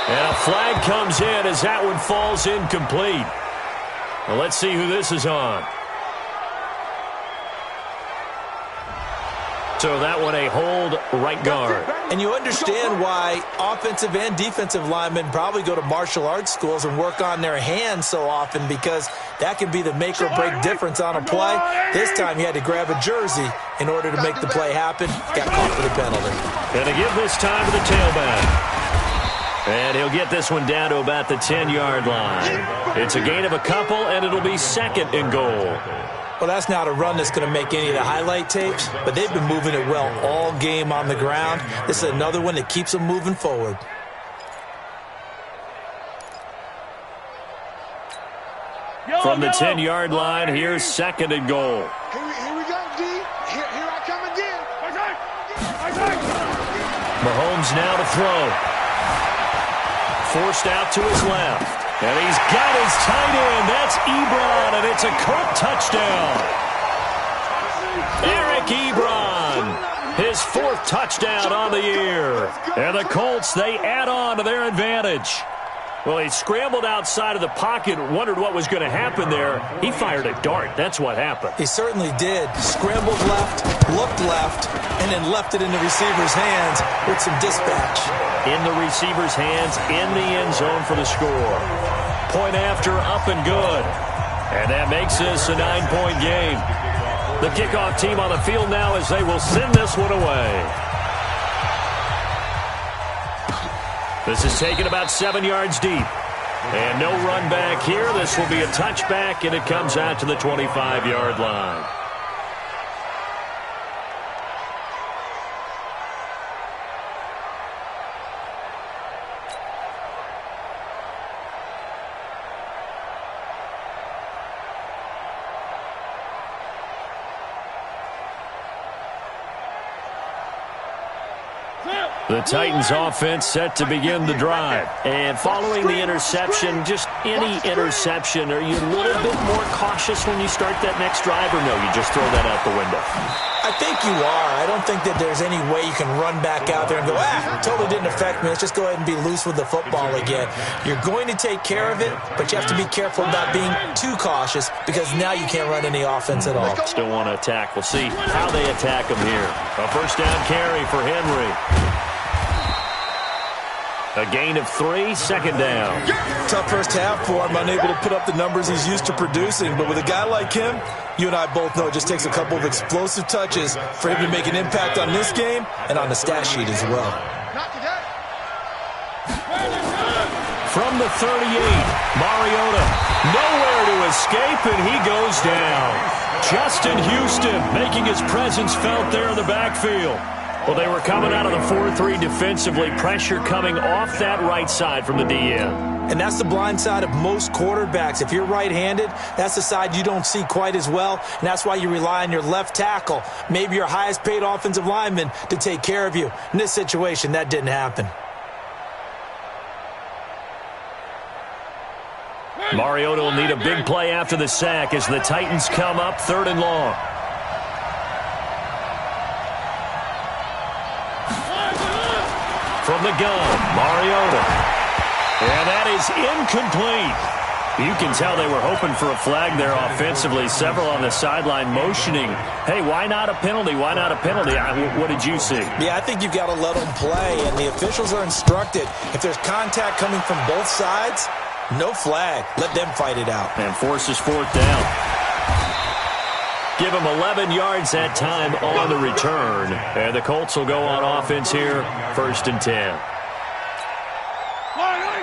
Speaker 2: And a flag comes in as that one falls incomplete. Well, let's see who this is on. So that one a hold right guard.
Speaker 4: And you understand why offensive and defensive linemen probably go to martial arts schools and work on their hands so often, because that can be the make or break difference on a play. This time he had to grab a jersey in order to make the play happen. Got caught for the penalty.
Speaker 2: Going to give this time to the tailback. And he'll get this one down to about the 10-yard line. It's a gain of a couple, and it'll be second and goal.
Speaker 4: Well, that's not a run that's going to make any of the highlight tapes, but they've been moving it well all game on the ground. This is another one that keeps them moving forward.
Speaker 2: From the 10-yard line, here's second and goal.
Speaker 5: Here we go, D. Here I come again.
Speaker 2: Mahomes now to throw. Forced out to his left. And he's got his tight end. That's Ebron, and it's a Colt touchdown. Eric Ebron, his fourth touchdown on the year. And the Colts, they add on to their advantage. Well, he scrambled outside of the pocket, wondered what was going to happen there. He fired a dart. That's what happened.
Speaker 4: He certainly did. Scrambled left, looked left, and then left it in the receiver's hands with some dispatch.
Speaker 2: In the receiver's hands, in the end zone for the score. Point after, up and good. And that makes this a 9-point game. The kickoff team on the field now as they will send this one away. This is taken about 7 yards deep. And no run back here. This will be a touchback, and it comes out to the 25-yard line. The Titans offense set to begin the drive. And following the interception, just any interception, are you a little bit more cautious when you start that next drive, or no, you just throw that out the window?
Speaker 4: I think you are. I don't think that there's any way you can run back out there and go, totally didn't affect me. Let's just go ahead and be loose with the football again. You're going to take care of it, but you have to be careful about being too cautious, because now you can't run any offense at all.
Speaker 2: Still want to attack. We'll see how they attack them here. A first down carry for Henry. A gain of 3, second down.
Speaker 4: Tough first half for him, unable to put up the numbers he's used to producing. But with a guy like him, you and I both know it just takes a couple of explosive touches for him to make an impact on this game and on the stat sheet as well.
Speaker 5: Not today.
Speaker 2: From the 38, Mariota, nowhere to escape, and he goes down. Justin Houston making his presence felt there in the backfield. Well, they were coming out of the 4-3 defensively. Pressure coming off that right side from the DN.
Speaker 4: And that's the blind side of most quarterbacks. If you're right-handed, that's the side you don't see quite as well, and that's why you rely on your left tackle, maybe your highest-paid offensive lineman, to take care of you. In this situation, that didn't happen.
Speaker 2: Mariota will need a big play after the sack as the Titans come up 3rd and long. From the gun, Mariota. And that is incomplete. You can tell they were hoping for a flag there offensively. Several on the sideline motioning, hey, why not a penalty? Why not a penalty? What did you see?
Speaker 4: Yeah, I think you've got to let them play, and the officials are instructed. If there's contact coming from both sides, no flag. Let them fight it out.
Speaker 2: And forces 4th down. Give them 11 yards that time on the return. And the Colts will go on offense here, 1st and 10.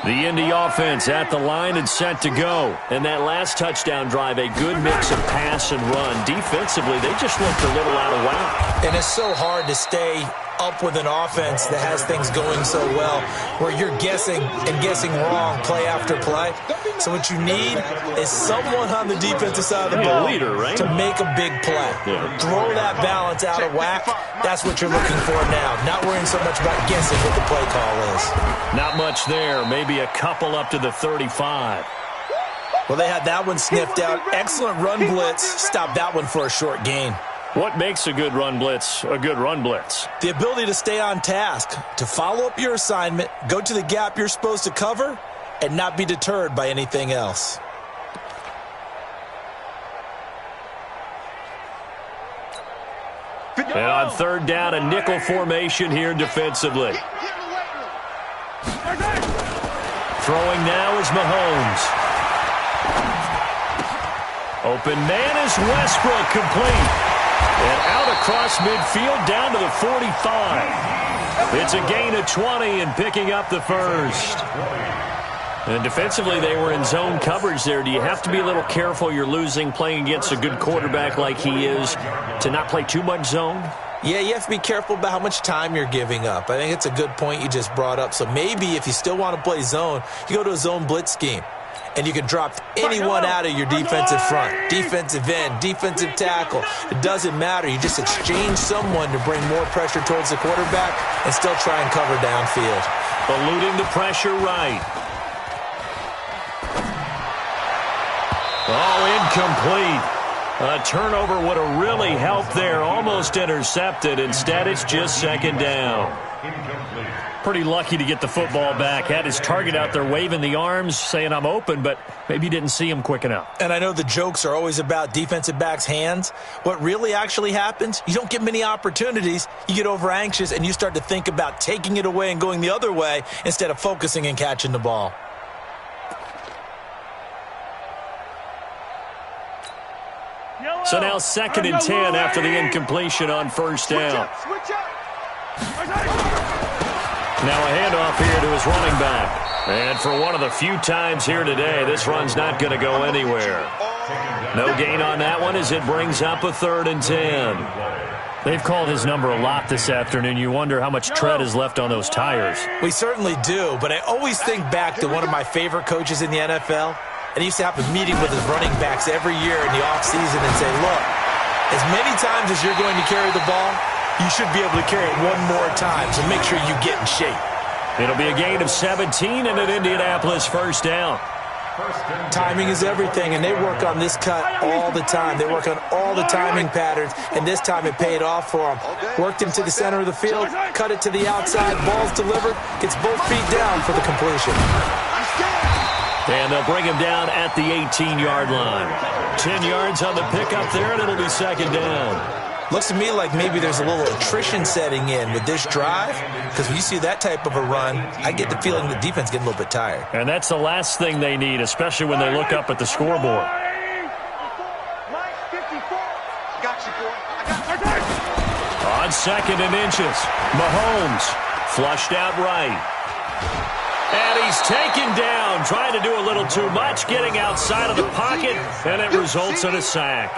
Speaker 2: The Indy offense at the line and set to go. And that last touchdown drive, a good mix of pass and run. Defensively, they just looked a little out of whack.
Speaker 4: And it's so hard to stay up with an offense that has things going so well where you're guessing and guessing wrong play after play. So what you need is someone on the defensive side of the ball
Speaker 2: leader, right?
Speaker 4: to make a big play. Yeah. Throw that balance out of whack. That's what you're looking for now. Not worrying so much about guessing what the play call is. Not
Speaker 2: much there. Maybe a couple up to the 35.
Speaker 4: Well, they had that one sniffed out. Excellent run blitz. Stopped that one for a short gain.
Speaker 2: What makes a good run blitz a good run blitz?
Speaker 4: The ability to stay on task, to follow up your assignment, go to the gap you're supposed to cover, and not be deterred by anything else.
Speaker 2: And on third down, a nickel formation here defensively. Throwing now is Mahomes. Open man is Westbrook, complete. And out across midfield down to the 45. It's a gain of 20 and picking up the first. And defensively, they were in zone coverage there. Do you have to be a little careful? You're losing playing against a good quarterback like he is to not play too much zone?
Speaker 4: Yeah, you have to be careful about how much time you're giving up. I think it's a good point you just brought up. So maybe if you still want to play zone, you go to a zone blitz scheme. And you can drop anyone out of your defensive front, defensive end, defensive tackle. It doesn't matter. You just exchange someone to bring more pressure towards the quarterback and still try and cover downfield.
Speaker 2: Eluding the pressure right. Oh, incomplete. A turnover would have really helped there. Almost intercepted. Instead, it's just second down. Pretty lucky to get the football back. Had his target out there waving the arms, saying I'm open, but maybe didn't see him quick enough.
Speaker 4: And I know the jokes are always about defensive backs' hands. What really actually happens, you don't get many opportunities. You get over anxious, and you start to think about taking it away and going the other way instead of focusing and catching the ball.
Speaker 2: So now 2nd and 10 after the incompletion on first down. Now a handoff here to his running back. And for one of the few times here today, this run's not going to go anywhere. No gain on that one as it brings up a 3rd and 10. They've called his number a lot this afternoon. You wonder how much tread is left on those tires.
Speaker 4: We certainly do, but I always think back to one of my favorite coaches in the NFL. And he used to have a meeting with his running backs every year in the offseason and say, look, as many times as you're going to carry the ball, you should be able to carry it one more time, so make sure you get in shape.
Speaker 2: It'll be a gain of 17 and an Indianapolis first down.
Speaker 4: Timing is everything, and they work on this cut all the time. They work on all the timing patterns, and this time it paid off for them. Worked him to the center of the field, cut it to the outside, ball's delivered, gets both feet down for the completion.
Speaker 2: And they'll bring him down at the 18-yard line. 10 yards on the pickup there, and it'll be second down.
Speaker 4: Looks to me like maybe there's a little attrition setting in with this drive, because when you see that type of a run, I get the feeling the defense getting a little bit tired.
Speaker 2: And that's the last thing they need, especially when they look up at the scoreboard. On 2nd and inches, Mahomes flushed out right. And he's taken down, trying to do a little too much, getting outside of the pocket, and it results in a sack.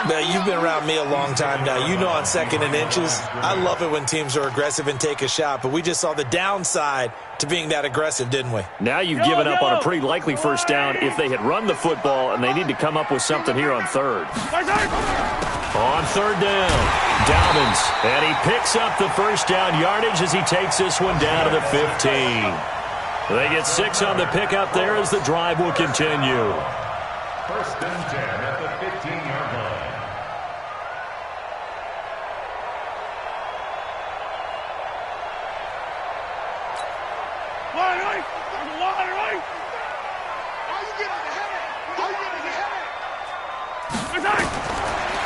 Speaker 4: Now, you've been around me a long time now. You know on 2nd and inches, I love it when teams are aggressive and take a shot, but we just saw the downside to being that aggressive, didn't we?
Speaker 2: Now you've given up on a pretty likely first down if they had run the football, and they need to come up with something here on 3rd. On 3rd down, Dobbins, and he picks up the first down yardage as he takes this one down to the 15. They get 6 on the pickup there as the drive will continue.
Speaker 3: 1st and 10 at the 15-yard line.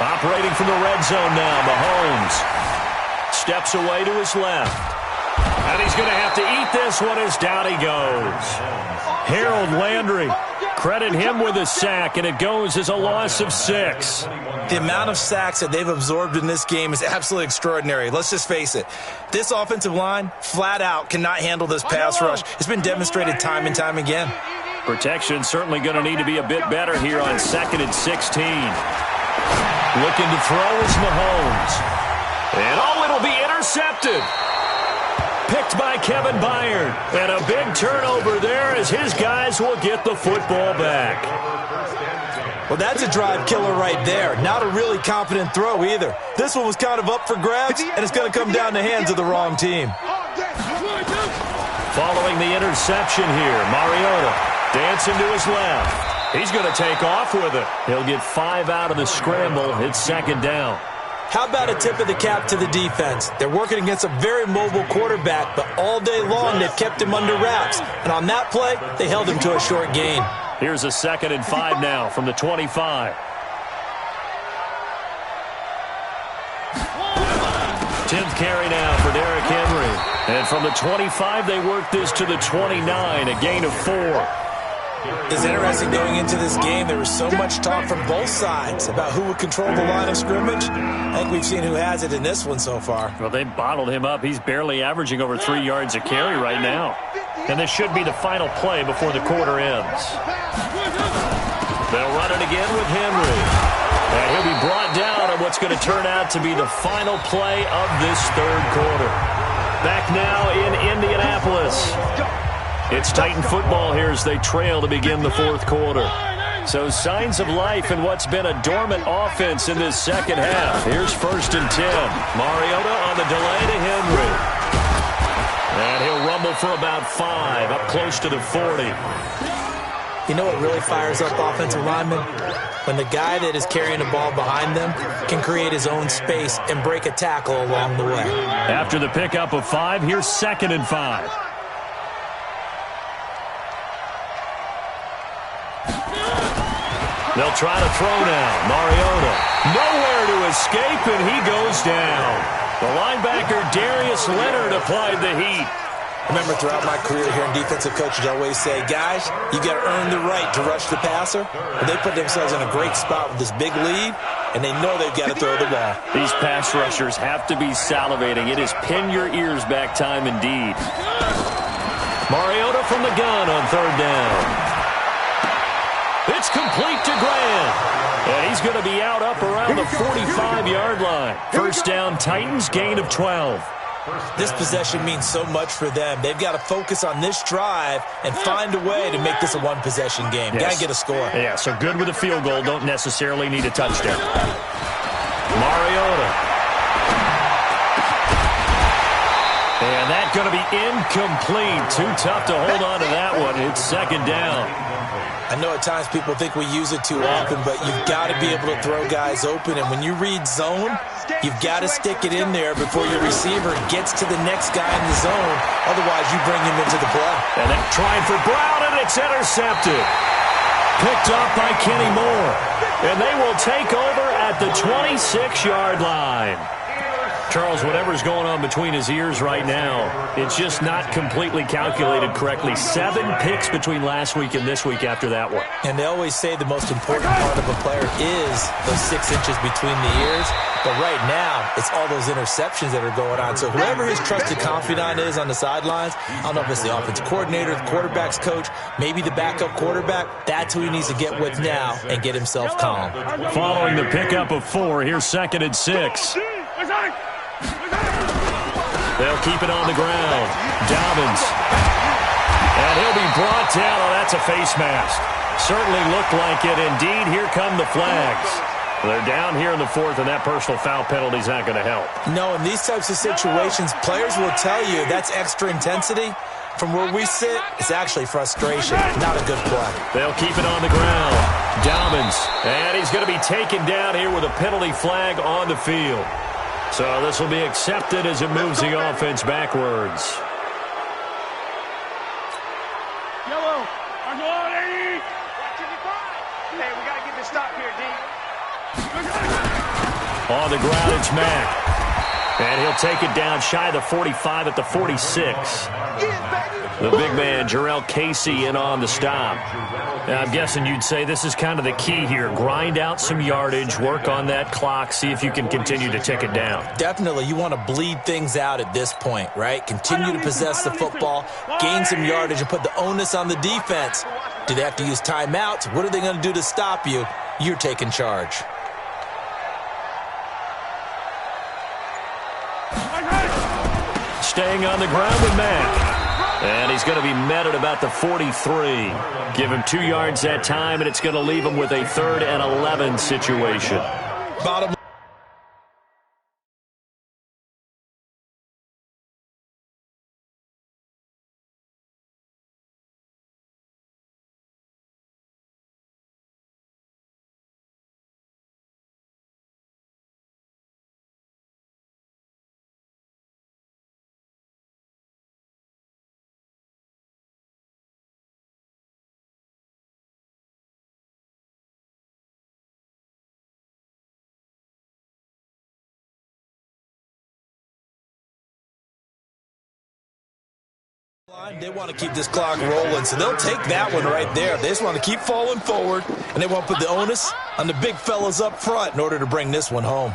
Speaker 2: Operating from the red zone now, Mahomes steps away to his left. And he's going to have to eat this one as down he goes. Harold Landry Credit him with a sack, and it goes as a loss of 6.
Speaker 4: The amount of sacks that they've absorbed in this game is absolutely extraordinary. Let's just face it. This offensive line, flat out, cannot handle this pass rush. It's been demonstrated time and time again.
Speaker 2: Protection certainly going to need to be a bit better here on 2nd and 16. Looking to throw is Mahomes. And it'll be intercepted. Picked by Kevin Byard. And a big turnover there as his guys will get the football back.
Speaker 4: Well, that's a drive killer right there. Not a really confident throw either. This one was kind of up for grabs, and it's going to come down the hands of the wrong team.
Speaker 2: Following the interception here, Mariota dancing to his left. He's going to take off with it. He'll get 5 out of the scramble. It's 2nd down.
Speaker 4: How about a tip of the cap to the defense? They're working against a very mobile quarterback, but all day long they've kept him under wraps. And on that play, they held him to a short gain.
Speaker 2: Here's a 2nd and 5 now from the 25. 10th carry now for Derrick Henry. And from the 25, they work this to the 29, a gain of 4.
Speaker 4: It's interesting going into this game. There was so much talk from both sides about who would control the line of scrimmage. I think we've seen who has it in this one so far.
Speaker 2: Well, they bottled him up. He's barely averaging over 3 yards a carry right now. And this should be the final play before the quarter ends. They'll run it again with Henry. And he'll be brought down on what's going to turn out to be the final play of this 3rd quarter. Back now in Indianapolis. It's Titan football here as they trail to begin the 4th quarter. So signs of life in what's been a dormant offense in this 2nd half. Here's 1st and 10. Mariota on the delay to Henry. And he'll rumble for about 5, up close to the 40.
Speaker 4: You know what really fires up offensive linemen? When the guy that is carrying the ball behind them can create his own space and break a tackle along the way.
Speaker 2: After the pickup of 5, here's 2nd and 5. They'll try to throw now. Mariota. Nowhere to escape, and he goes down. The linebacker, Darius Leonard, applied the heat.
Speaker 4: Remember, throughout my career here in defensive coaches, I always say, guys, you got to earn the right to rush the passer. But they put themselves in a great spot with this big lead, and they know they've got to throw the ball.
Speaker 2: These pass rushers have to be salivating. It is pin your ears back time indeed. Mariota from the gun on 3rd down. It's complete to Grant. And he's going to be out up around the 45-yard line. 1st down, Titans, gain of 12.
Speaker 4: This possession means so much for them. They've got to focus on this drive and find a way to make this a one-possession game.
Speaker 2: Yes.
Speaker 4: Got to get a score.
Speaker 2: Yeah, so good with a field goal. Don't necessarily need a touchdown. Mariota. And that's going to be incomplete. Too tough to hold on to that one. It's 2nd down.
Speaker 4: I know at times people think we use it too often, but you've got to be able to throw guys open. And when you read zone, you've got to stick it in there before your receiver gets to the next guy in the zone. Otherwise, you bring him into the play.
Speaker 2: And they're trying for Brown, and it's intercepted. Picked up by Kenny Moore. And they will take over at the 26-yard line. Charles, whatever's going on between his ears right now, it's just not completely calculated correctly. 7 picks between last week and this week after that one.
Speaker 4: And they always say the most important part of a player is those 6 inches between the ears. But right now, it's all those interceptions that are going on. So whoever his trusted confidant is on the sidelines, I don't know if it's the offensive coordinator, the quarterback's coach, maybe the backup quarterback, that's who he needs to get with now and get himself calm.
Speaker 2: Following the pickup of 4, here's 2nd and 6. They'll keep it on the ground. Dobbins. And he'll be brought down. Oh, that's a face mask. Certainly looked like it. Indeed, here come the flags. They're down here in the 4th, and that personal foul penalty is not going to help.
Speaker 4: No, in these types of situations, players will tell you that's extra intensity. From where we sit, it's actually frustration. Not a good play.
Speaker 2: They'll keep it on the ground. Dobbins. And he's going to be taken down here with a penalty flag on the field. So this will be accepted as it moves the offense backwards.
Speaker 5: Yellow. I'm going, Eddie. Hey, we got to get this stop here, D.
Speaker 2: On the ground, it's Mack. And he'll take it down shy of the 45 at the 46. The big man, Jarrell Casey, in on the stop. Now, I'm guessing you'd say this is kind of the key here. Grind out some yardage, work on that clock, see if you can continue to tick it down.
Speaker 4: Definitely, you want to bleed things out at this point, right? Continue to possess the football, gain some yardage, and put the onus on the defense. Do they have to use timeouts? What are they going to do to stop you? You're taking charge.
Speaker 2: Staying on the ground with Mack. And he's going to be met at about the 43. Give him 2 yards that time, and it's going to leave him with a 3rd and 11 situation.
Speaker 4: Bottom line, they want to keep this clock rolling, so they'll take that one right there. They just want to keep falling forward, and they want to put the onus on the big fellas up front in order to bring this one home.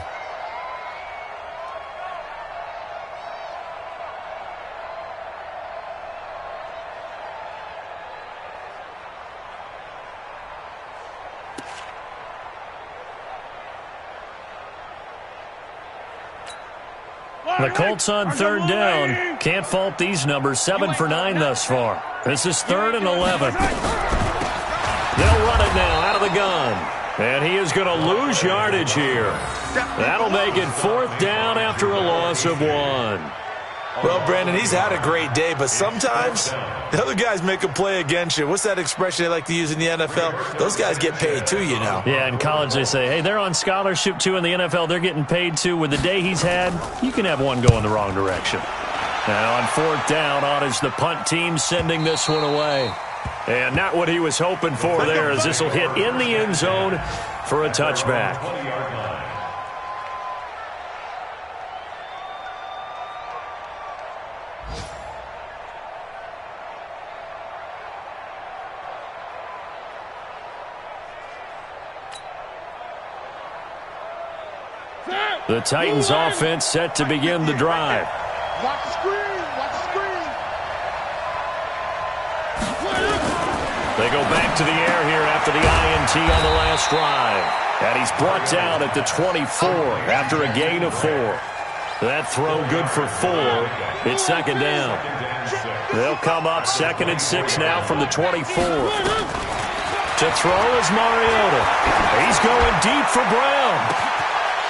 Speaker 2: The Colts on 3rd down. Can't fault these numbers. 7 for 9 thus far. This is 3rd and 11. They'll run it now out of the gun. And he is going to lose yardage here. That'll make it 4th down after a loss of 1.
Speaker 4: Well, Brandon, he's had a great day, but sometimes the other guys make a play against you. What's that expression they like to use in the NFL? Those guys get paid too, you know.
Speaker 2: Yeah, in college they say, hey, they're on scholarship too. In the NFL, they're getting paid too. With the day he's had, you can have one go in the wrong direction. Now on 4th down, on is the punt team sending this one away. And not what he was hoping for there, as this will hit in the end zone for a touchback. The Titans offense set to begin the drive.
Speaker 6: Watch the screen. Watch the screen.
Speaker 2: They go back to the air here after the INT on the last drive. And he's brought down at the 24 after a gain of 4. That throw good for 4. It's 2nd down. They'll come up 2nd and 6 now from the 24. To throw is Mariota. He's going deep for Brown.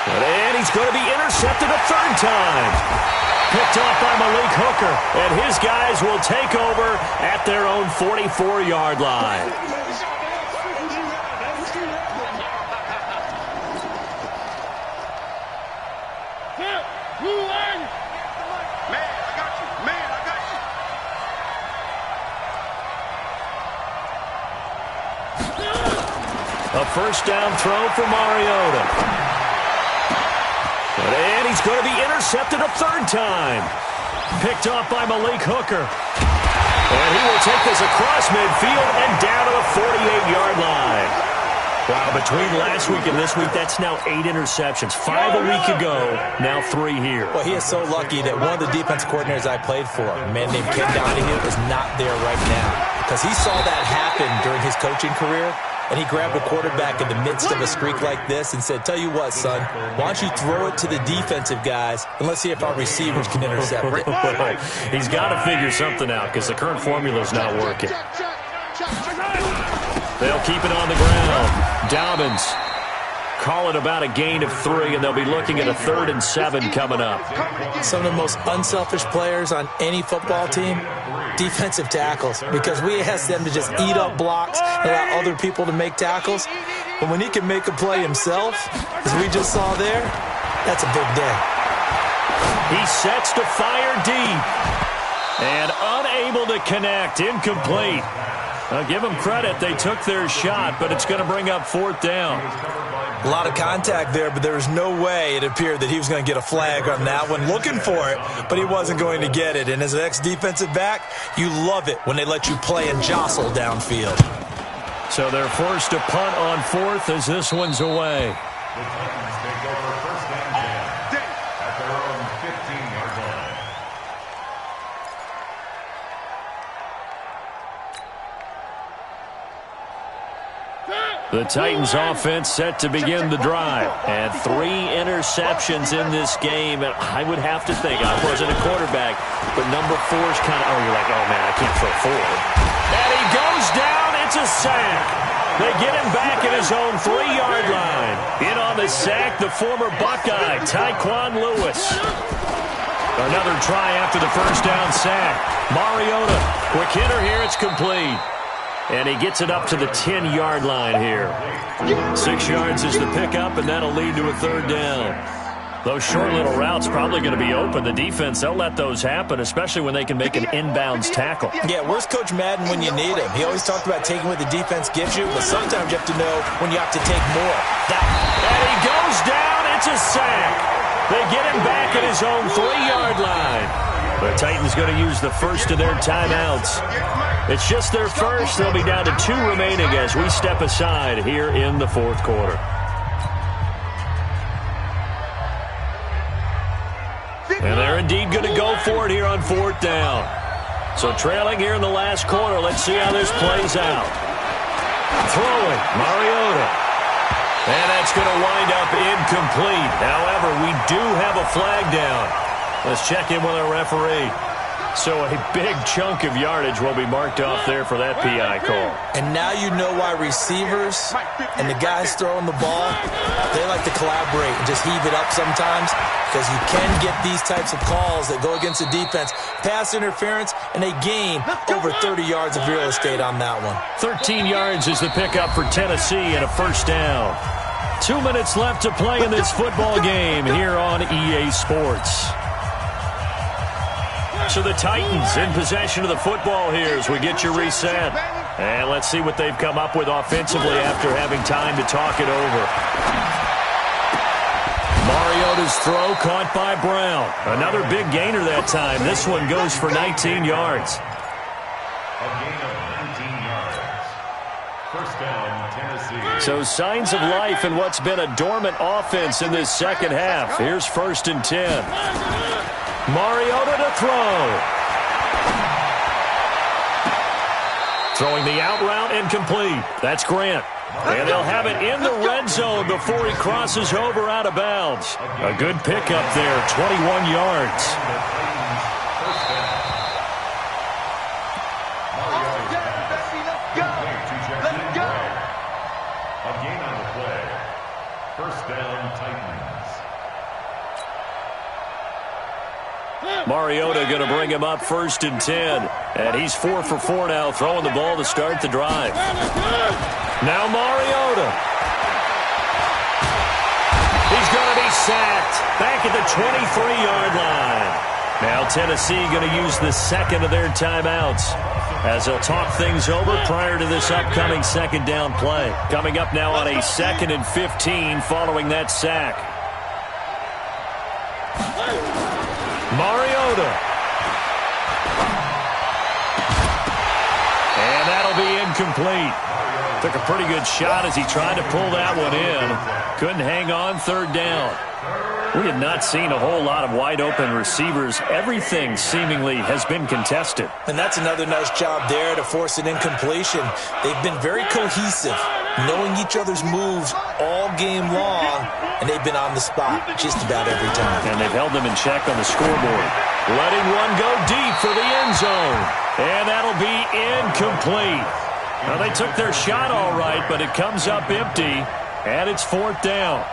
Speaker 2: And he's going to be intercepted a 3rd time. Picked off by Malik Hooker. And his guys will take over at their own 44-yard line. A 1st down throw for Mariota. And he's going to be intercepted a 3rd time. Picked off by Malik Hooker. And he will take this across midfield and down to the 48-yard line. Wow, between last week and this week, that's now 8 interceptions. 5 a week ago, now 3 here.
Speaker 4: Well, he is so lucky that one of the defense coordinators I played for, a man named Ken Donahue, is not there right now. Because he saw that happen during his coaching career. And he grabbed a quarterback in the midst of a streak like this and said, tell you what, son, why don't you throw it to the defensive guys and let's see if our receivers can intercept it.
Speaker 2: He's got to figure something out because the current formula is not working. They'll keep it on the ground. Dobbins call it about a gain of 3, and they'll be looking at a 3rd and 7 coming up.
Speaker 4: Some of the most unselfish players on any football team, defensive tackles, because we ask them to just eat up blocks and allow other people to make tackles. But when he can make a play himself, as we just saw there, that's a big day.
Speaker 2: He sets to fire deep and unable to connect. Incomplete. I'll give them credit. They took their shot, but it's going to bring up 4th down.
Speaker 4: A lot of contact there, but there was no way it appeared that he was going to get a flag on that one. Looking for it, but he wasn't going to get it. And as an ex-defensive back, you love it when they let you play and jostle downfield.
Speaker 2: So they're forced to punt on fourth as this one's away.
Speaker 3: The Titans take over first and 10 at their own 15-yard line.
Speaker 2: The Titans offense set to begin the drive. And 3 interceptions in this game. And I would have to think, I wasn't a quarterback, but number 4's kind of, you're like, oh man, I can't throw 4. And he goes down. It's a sack. They get him back at his own 3-yard line. In on the sack, the former Buckeye, Tyquan Lewis. Another try after the first down sack. Mariota, quick hitter here, it's complete. And he gets it up to the 10-yard line here. 6 yards is the pickup, and that'll lead to a third down. Those short little routes probably going to be open. The defense, they'll let those happen, especially when they can make an inbounds tackle.
Speaker 4: Yeah, where's Coach Madden when you need him? He always talked about taking what the defense gives you, but sometimes you have to know when you have to take more.
Speaker 2: And he goes down. It's a sack. They get him back at his own 3-yard line. The Titans going to use the first of their timeouts. It's just their first. They'll be down to 2 remaining as we step aside here in the fourth quarter. And they're indeed going to go for it here on fourth down. So trailing here in the last quarter. Let's see how this plays out. Throwing, Mariota. And that's going to wind up incomplete. However, we do have a flag down. Let's check in with our referee. So a big chunk of yardage will be marked off there for that PI call.
Speaker 4: And now you know why receivers and the guys throwing the ball, they like to collaborate and just heave it up sometimes, because you can get these types of calls that go against the defense. Pass interference, and they gain over 30 yards of real estate on that one.
Speaker 2: 13 yards is the pickup for Tennessee and a first down. 2 minutes left to play in this football game here on EA Sports. So the Titans in possession of the football here as we get you reset. And let's see what they've come up with offensively after having time to talk it over. Mariota's throw caught by Brown. Another big gainer that time. This one goes for 19 yards.
Speaker 3: A gain of 19 yards. First down, Tennessee.
Speaker 2: So signs of life in what's been a dormant offense in this second half. Here's 1st and 10. Mariota to throw. Throwing the out route incomplete. That's Grant. And they'll have it in the red zone before he crosses over out of bounds. A good pickup there, 21 yards.
Speaker 3: A gain on the play. First down, Titans.
Speaker 2: Mariota going to bring him up 1st and 10. And he's 4 for 4 now, throwing the ball to start the drive. Now Mariota. He's going to be sacked back at the 23-yard line. Now Tennessee going to use the second of their timeouts as they'll talk things over prior to this upcoming second down play. Coming up now on a 2nd and 15 following that sack. Mariota. And that'll be incomplete. Took a pretty good shot as he tried to pull that one in. Couldn't hang on, 3rd down. We have not seen a whole lot of wide-open receivers. Everything seemingly has been contested.
Speaker 4: And that's another nice job there to force an incompletion. They've been very cohesive, knowing each other's moves all game long, and they've been on the spot just about every time.
Speaker 2: And they've held them in check on the scoreboard. Letting one go deep for the end zone. And that'll be incomplete. Now, they took their shot all right, but it comes up empty, and it's 4th down.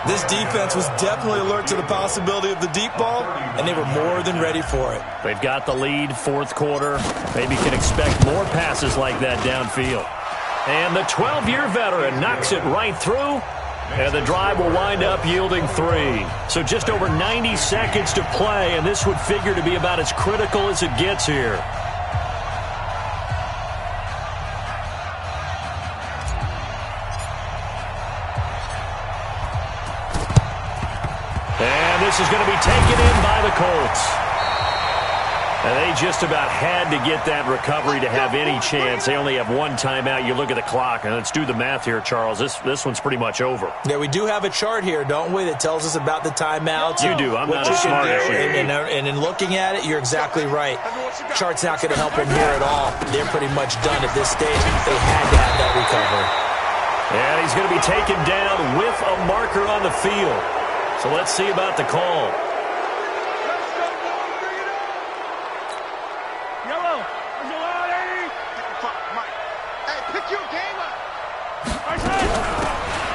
Speaker 4: This defense was definitely alert to the possibility of the deep ball, and they were more than ready for it.
Speaker 2: They've got the lead, 4th quarter. Maybe can expect more passes like that downfield. And the 12-year veteran knocks it right through, and the drive will wind up yielding 3. So just over 90 seconds to play, and this would figure to be about as critical as it gets here. is going to be taken in by the Colts. And they just about had to get that recovery to have any chance. They only have one timeout. You look at the clock, and let's do the math here, Charles. This one's pretty much over.
Speaker 4: Yeah, we do have a chart here, don't we, that tells us about the timeouts.
Speaker 2: You do. I'm not as smart as you.
Speaker 4: And in looking at it, you're exactly right. Chart's not going to help them here at all. They're pretty much done at this stage. They had to have that recovery.
Speaker 2: And he's going to be taken down with a marker on the field. So let's see about the call.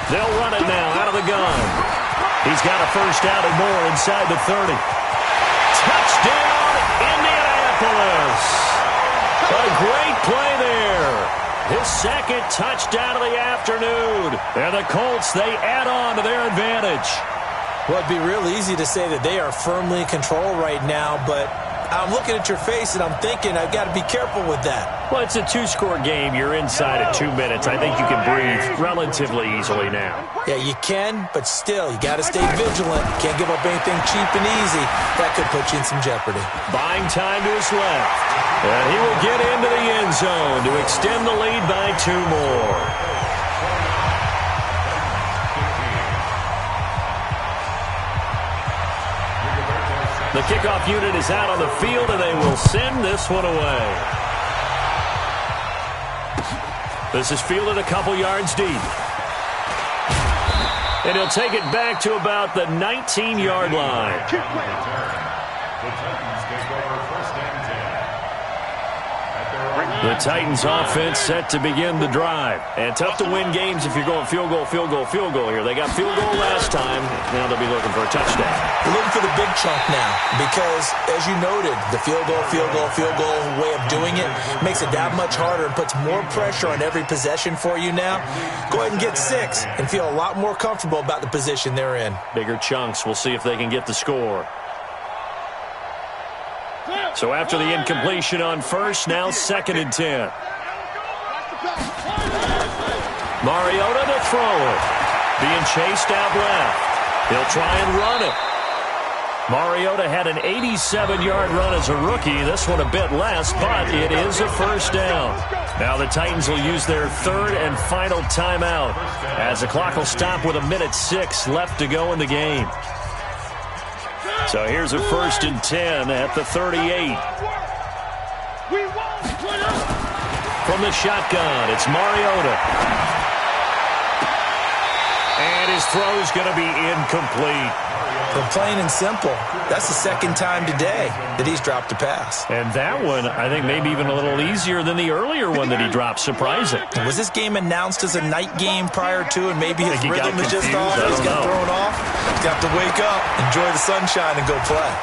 Speaker 2: They'll run it now out of the gun. He's got a first down and more inside the 30. Touchdown, Indianapolis. A great play there. His second touchdown of the afternoon. And the Colts, they add on to their advantage.
Speaker 4: Well, it'd be real easy to say that they are firmly in control right now, but I'm looking at your face and I'm thinking I've got to be careful with that.
Speaker 2: Well, it's a two-score game. You're inside of 2 minutes. I think you can breathe relatively easily now.
Speaker 4: Yeah, you can, but still, you got to stay vigilant. Can't give up anything cheap and easy. That could put you in some jeopardy.
Speaker 2: Buying time to his left. And he will get into the end zone to extend the lead by 2 more. The kickoff unit is out on the field, and they will send this one away. This is fielded a couple yards deep. And he'll take it back to about the 19-yard line.
Speaker 3: The Titans take over first and 10.
Speaker 2: The Titans offense set to begin the drive. And tough to win games if you're going field goal, field goal, field goal here. They got field goal last time. Now they'll be looking for a touchdown.
Speaker 4: They're looking for the big chunk now because, as you noted, the field goal way of doing it makes it that much harder and puts more pressure on every possession for you now. Go ahead and get 6 and feel a lot more comfortable about the position they're in.
Speaker 2: Bigger chunks. We'll see if they can get the score. So after the incompletion on first, now 2nd and 10. Mariota to throw it. Being chased out left. He'll try and run it. Mariota had an 87-yard run as a rookie. This one a bit less, but it is a first down. Now the Titans will use their 3rd and final timeout as the clock will stop with 1:06 left to go in the game. So here's a 1st and 10 at the 38. From the shotgun, it's Mariota. And his throw's going to be incomplete.
Speaker 4: But plain and simple, that's the 2nd time today that he's dropped a pass.
Speaker 2: And that one, I think, maybe even a little easier than the earlier one that he dropped. Surprising.
Speaker 4: Was this game announced as a night game prior to, and maybe his rhythm is just off? He's got thrown off. He's got to wake up, enjoy the sunshine, and go play.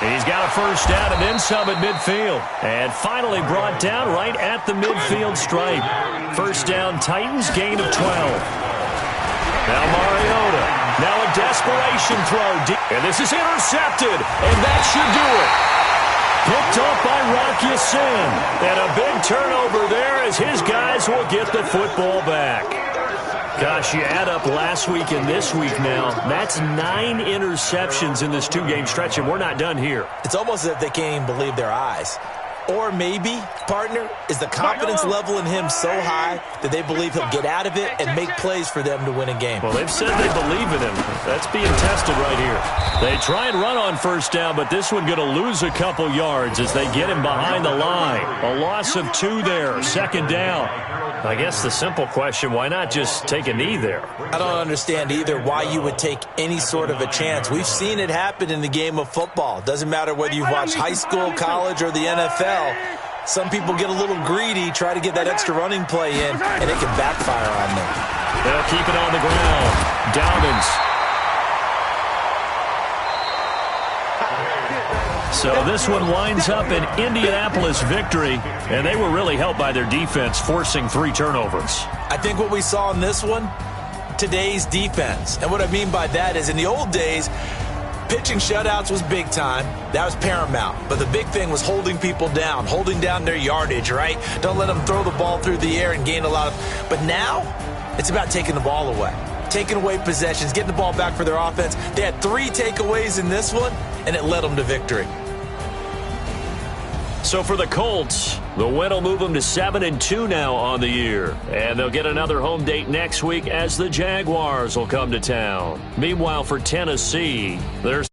Speaker 2: He's got a first down and then some at midfield. And finally brought down right at the midfield stripe. First down, Titans, gain of 12. Now Mariota. Now a desperation throw. And this is intercepted. And that should do it. Picked off by Rock Ya-Sin. And a big turnover there as his guys will get the football back. Gosh, you add up last week and this week now. That's 9 interceptions in this 2-game stretch, and we're not done here.
Speaker 4: It's almost as if they can't even believe their eyes. Or maybe, partner, is the confidence level in him so high that they believe he'll get out of it and make plays for them to win a game.
Speaker 2: Well, they've said they believe in him. That's being tested right here. They try and run on first down, but this one going to lose a couple yards as they get him behind the line. A loss of 2 there, 2nd down. I guess the simple question, why not just take a knee there?
Speaker 4: I don't understand either why you would take any sort of a chance. We've seen it happen in the game of football. Doesn't matter whether you've watched high school, college, or the NFL. Some people get a little greedy, try to get that extra running play in, and it can backfire on them.
Speaker 2: They'll keep it on the ground. Dobbins. So this one winds up an Indianapolis victory, and they were really helped by their defense, forcing 3 turnovers.
Speaker 4: I think what we saw in this one, today's defense. And what I mean by that is in the old days, pitching shutouts was big time. That was paramount. But the big thing was holding people down, holding down their yardage, right? Don't let them throw the ball through the air and gain a lot of... But now, it's about taking the ball away. taking away possessions, getting the ball back for their offense. They had 3 takeaways in this one, and it led them to victory.
Speaker 2: So for the Colts, the win will move them to 7-2 now on the year. And they'll get another home date next week as the Jaguars will come to town. Meanwhile, for Tennessee, there's